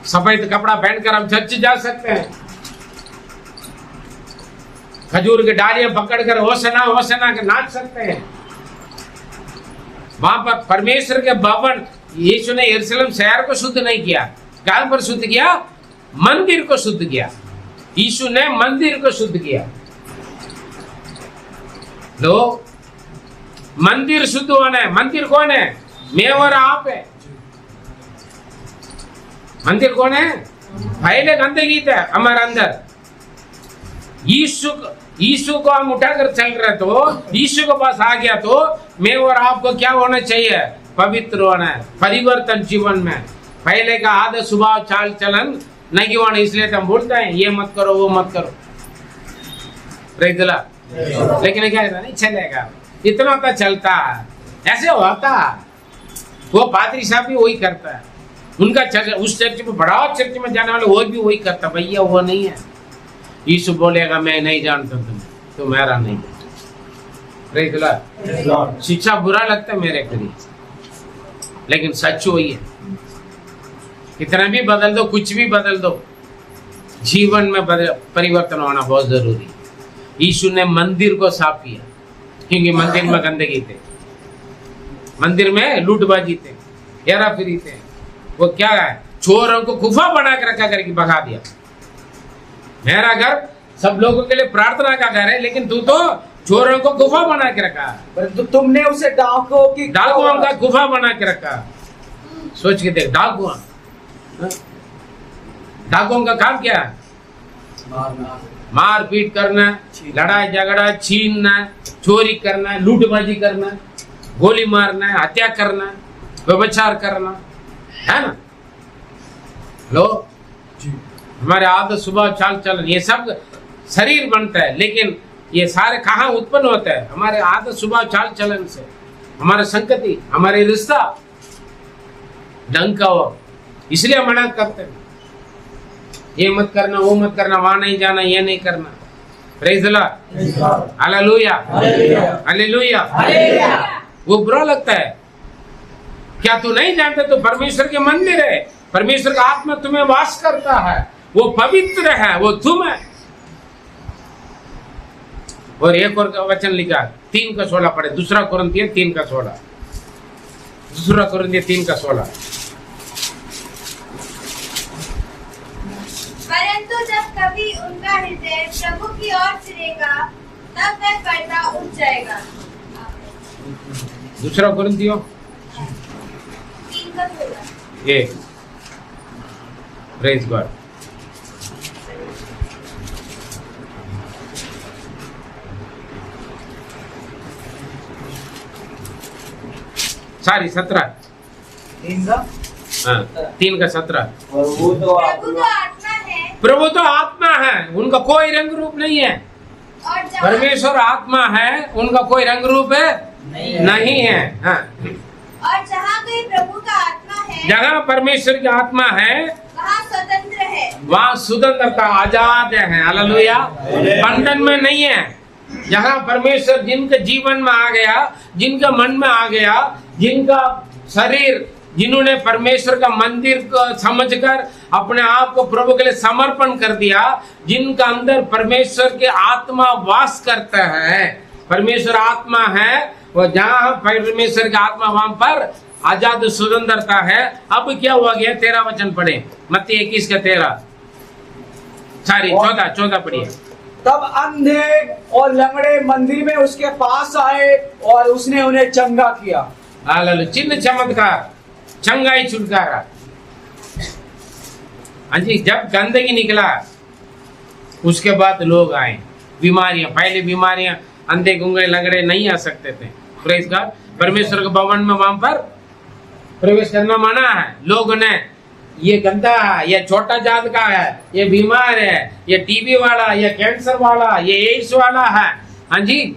सफेद कपड़ा पहनकर हम चर्च जा सकते हैं, खजूर के डालियां पकड़कर होशाना होशाना के नाच सकते हैं। वहां पर परमेश्वर के भवन, यीशु ने यरूशलेम शहर को शुद्ध नहीं किया, कहां पर शुद्ध किया? मंदिर को शुद्ध किया। यीशु ने मंदिर को शुद्ध किया। लो, मंदिर शुद्ध होना है। मंदिर कौन है? मैं और आप है। मंदिर कौन है? पहले गंदगी था हमारे अंदर। यीशु को हम उठाकर चल रहे तो, यीशु के पास आ गया तो मैं और आपको क्या होना चाहिए? पवित्र होना है। परिवर्तन जीवन में। पहले का आदत स्वभाव चाल चलन नहीं होना, इसलिए हम बोलते हैं ये मत करो वो मत करो। Praise the Lord. लेकिन क्या नहीं चलेगा, इतना तो चलता है, ऐसे होता है। वो पादरी साहब भी वही करता है, उनका चर्च, उस चर्च में, बड़ा चर्च में जाने वाले वो भी वही करता। भैया वो नहीं है। यीशु बोलेगा मैं नहीं जानता तुम्हें, तो मेरा नहीं। Praise the Lord. शिक्षा बुरा लगता है मेरे करीब, लेकिन सच वही है। कितना भी बदल दो, कुछ भी बदल दो, जीवन में परिवर्तन होना बहुत जरूरी। यीशु ने मंदिर को साफ किया, क्योंकि मंदिर में गंदगी थे, मंदिर में लूटबाजी थे, हेरा फेरी थे। वो क्या है? चोरों को गुफा बना के रखा करके भगा दिया। मेरा घर सब लोगों के लिए प्रार्थना का घर है, लेकिन तू तो चोरों को गुफा बना के रखा। तो तुमने उसे डाकुओं का गुफा बना के रखा। सोच के देख, डाकुओं का काम क्या है? मार पीट करना, लड़ाई झगड़ा, छीनना, चोरी करना, लूटबाजी करना, गोली मारना, हत्या करना, व्यभिचार करना, है ना? लो, हमारे आदत स्वभाव चाल चलन ये सब शरीर बनता है, लेकिन ये सारे कहाँ उत्पन्न होता है? हमारे आदत स्वभाव चाल चलन से। हमारे संगति, हमारे रिश्ता ढंग का हो, इसलिए मना करते हैं। ये मत करना, वो मत करना, वहां नहीं जाना, ये नहीं करना। Praise the Lord. Hallelujah. Hallelujah. वो बुरा लगता है। क्या तू नहीं जानता तो परमेश्वर के मंदिर है, परमेश्वर का आत्मा तुम्हें वास करता है, वो पवित्र है, वो तुम है। और एक और वचन लिखा 3:16 पढ़े, 2 कुरिन्थियों 3:16। 2 कुरिन्थियों 3:16। परंतु जब कभी उनका हृदय प्रभु की ओर फिरेगा, तब वह पर्दा उठ जाएगा। 2 कुरिन्थियों 3:16। 1। Praise God. सॉरी 17। हाँ, 3:17। और वो तो प्रभु तो आत्मा है प्रभु तो आत्मा है, उनका कोई रंग रूप नहीं है। और जहाँ परमेश्वर आत्मा है, उनका कोई रंग रूप नहीं है। हाँ। और जहाँ कोई प्रभु का आत्मा है जहाँ परमेश्वर की आत्मा है वहाँ स्वतंत्र है। वहाँ स्वतंत्रता, आजाद है। हालेलुया। बंधन में नहीं है। जहाँ परमेश्वर जिनके जीवन में आ गया, जिनके मन में आ गया, जिनका शरीर, जिन्होंने परमेश्वर का मंदिर को समझकर अपने आप को प्रभु के लिए समर्पण कर दिया, जिनका अंदर परमेश्वर की आत्मा वास करता है, परमेश्वर आत्मा है, वो जहाँ परमेश्वर की आत्मा वहां पर आजाद स्वतंत्रता है। अब क्या हुआ गया? 13 वचन पढ़े, मत्ती 21:13, सॉरी 14 पढ़िए। तब अंधे और लंगड़े मंदिर में उसके पास आए और उसने उन्हें चंगा किया। हालेलुया। चिन्ह चमत्कार, चंगाई छुटकारा। हाँ जी, जब गंदगी निकला उसके बाद लोग आए। बीमारियां, पहले बीमारियां अंधे गूंगे लंगड़े नहीं आ सकते थे। Praise God. परमेश्वर के भवन में वहां पर प्रवेश करना मना है। लोगों ने ये गंदा है, ये छोटा जात का है, ये बीमार है, ये टीबी वाला, ये कैंसर वाला, ये एड्स वाला है। हाँ जी,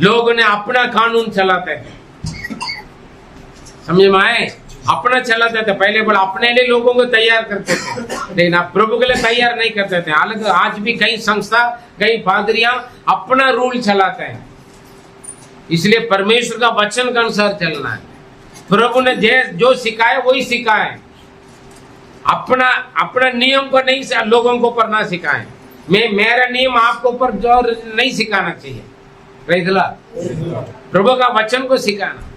लोगों ने अपना कानून चलाते थे। समझ में आए? अपना चलाते थे। पहले बड़ा अपने लिए लोगों को तैयार करते थे, लेकिन आप प्रभु के लिए तैयार नहीं करते थे। हालांकि आज भी कई संस्था, कई पादरियां अपना रूल चलाते हैं। इसलिए परमेश्वर का वचन के अनुसार चलना है। प्रभु ने जो सिखाया वही सिखाए। अपना नियम को नहीं, लोगों को ऊपर ना सिखाएं। मेरा नियम आपको ऊपर जो नहीं सिखाना चाहिए। Praise the Lord. प्रभु का वचन को सिखाना।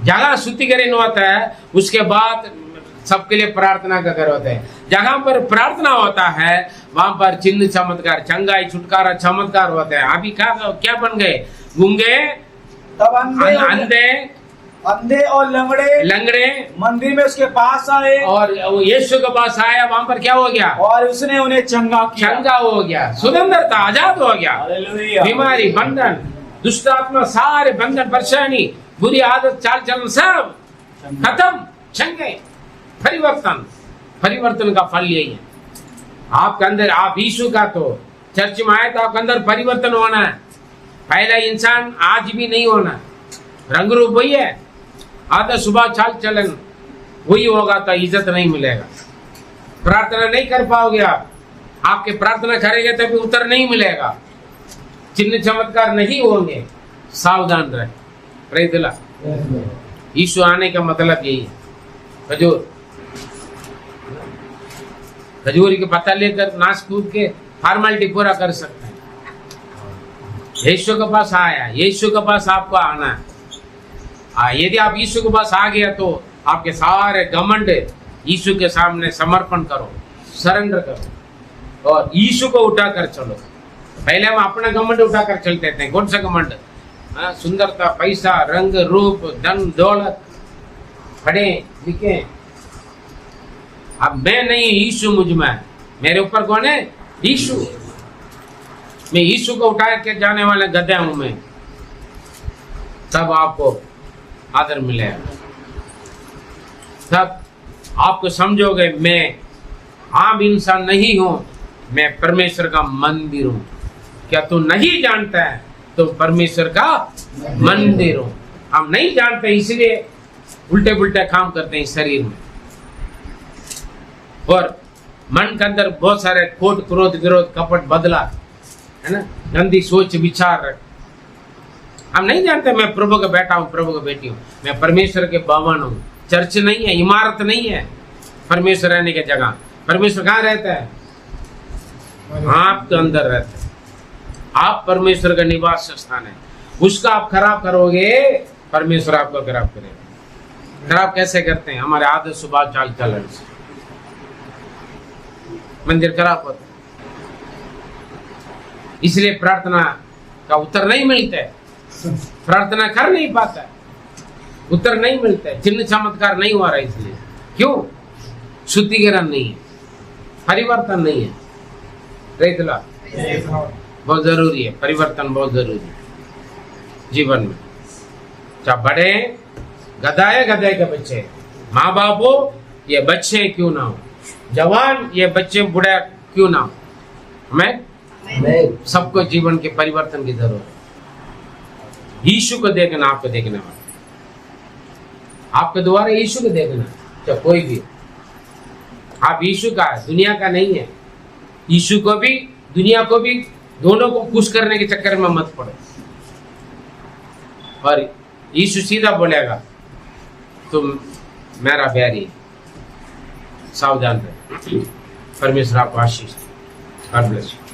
जहाँ शुद्धिकरण होता है उसके बाद सबके लिए प्रार्थना का घर होता है। जहाँ पर प्रार्थना होता है वहां पर चिन्ह चमत्कार, चंगाई छुटकारा, चमत्कार होता है। अभी क्या बन गए? गूंगे, तब अंधे और लंगड़े मंदिर में उसके पास आए और यीशु के पास आया। वहां पर क्या हो गया? और उसने उन्हें चंगा किया। चंगा हो गया, स्वतंत्रता, आजाद हो गया। हालेलुया। बीमारी, बंधन, दुष्ट आत्मा, सारे बंधन, परेशानी, बुरी आदत, चाल चलन सब खत्म, चंगे, परिवर्तन का फल यही है। आपके अंदर, आप यीशु का तो चर्च में आए तो आपके अंदर परिवर्तन होना है। पहला इंसान आज भी नहीं होना। रंग रूप वही है, आधा सुबह चाल चलन वही होगा तो इज्जत नहीं मिलेगा। प्रार्थना नहीं कर पाओगे आप, आपके प्रार्थना करेंगे तभी उत्तर नहीं मिलेगा। चिन्ह चमत्कार नहीं होंगे, सावधान रहे। Praise the Lord. यीशु आने का मतलब यही है। खजूर के पत्ता लेकर नाच कूद के फॉर्मेलिटी पूरा कर सकते हैं। यीशु के पास आया, यीशु के पास आपको आना है। यदि आप यीशु के पास आ गया तो आपके सारे घमंड यीशु के सामने समर्पण करो, सरेंडर करो और यीशु को उठाकर चलो। पहले हम अपना घमंड उठाकर चलते थे। कौन सा घमंड? सुंदरता, पैसा, रंग रूप, धन दौलत, पढ़े लिखे। अब मैं नहीं, यीशु मुझ में, मेरे ऊपर कौन है? यीशु। मैं यीशु को उठा के जाने वाले गधा हूं मैं। तब आपको आदर मिलेगा, तब आपको समझोगे मैं आम इंसान नहीं हूं, मैं परमेश्वर का मंदिर हूं। क्या तू नहीं जानता है? तो परमेश्वर का मंदिर हूं। हम नहीं जानते इसलिए उल्टे पुल्टे काम करते हैं शरीर में, और मन के अंदर बहुत सारे खोट, क्रोध, विरोध, कपट, बदला, है ना, गंदी सोच विचार रख। हम नहीं जानते मैं प्रभु का बेटा हूँ, प्रभु का बेटी हूँ, मैं परमेश्वर के भवन हूँ। चर्च नहीं है, इमारत नहीं है परमेश्वर रहने की जगह। परमेश्वर कहाँ रहता है? आपके अंदर रहता है। आप परमेश्वर का निवास स्थान है। उसका आप खराब करोगे, परमेश्वर आपको खराब करेगा। खराब कैसे करते हैं? हमारे आदत, सुबह, चाल चलन से मंदिर खराब होता है। इसलिए प्रार्थना का उत्तर नहीं मिलता है। प्रार्थना कर नहीं पाता है, उत्तर नहीं मिलता है, चिन्ह चमत्कार नहीं हो रहा है। इसलिए क्यों? शुद्धिकरण नहीं है, परिवर्तन नहीं है। Praise the Lord. बहुत जरूरी है, परिवर्तन बहुत जरूरी है जीवन में। चाहे बड़े, गधा है, गधे के बच्चे, माँ बाप हो, ये बच्चे क्यों ना हो, जवान ये बच्चे बूढ़ा क्यों ना हो, हमें सबको जीवन के परिवर्तन की जरूरत है। यीशु को देखना, आपको देखना है, आपके द्वारा यीशु को देखना, चाहे कोई भी, आप यीशु का है, दुनिया का नहीं है। यीशु को भी दुनिया को भी दोनों को खुश करने के चक्कर में मत पड़ो। और यीशु सीधा बोलेगा तुम मेरा बैरी, सावधान रहे। परमेश्वर आपको आशीष दे। God bless you.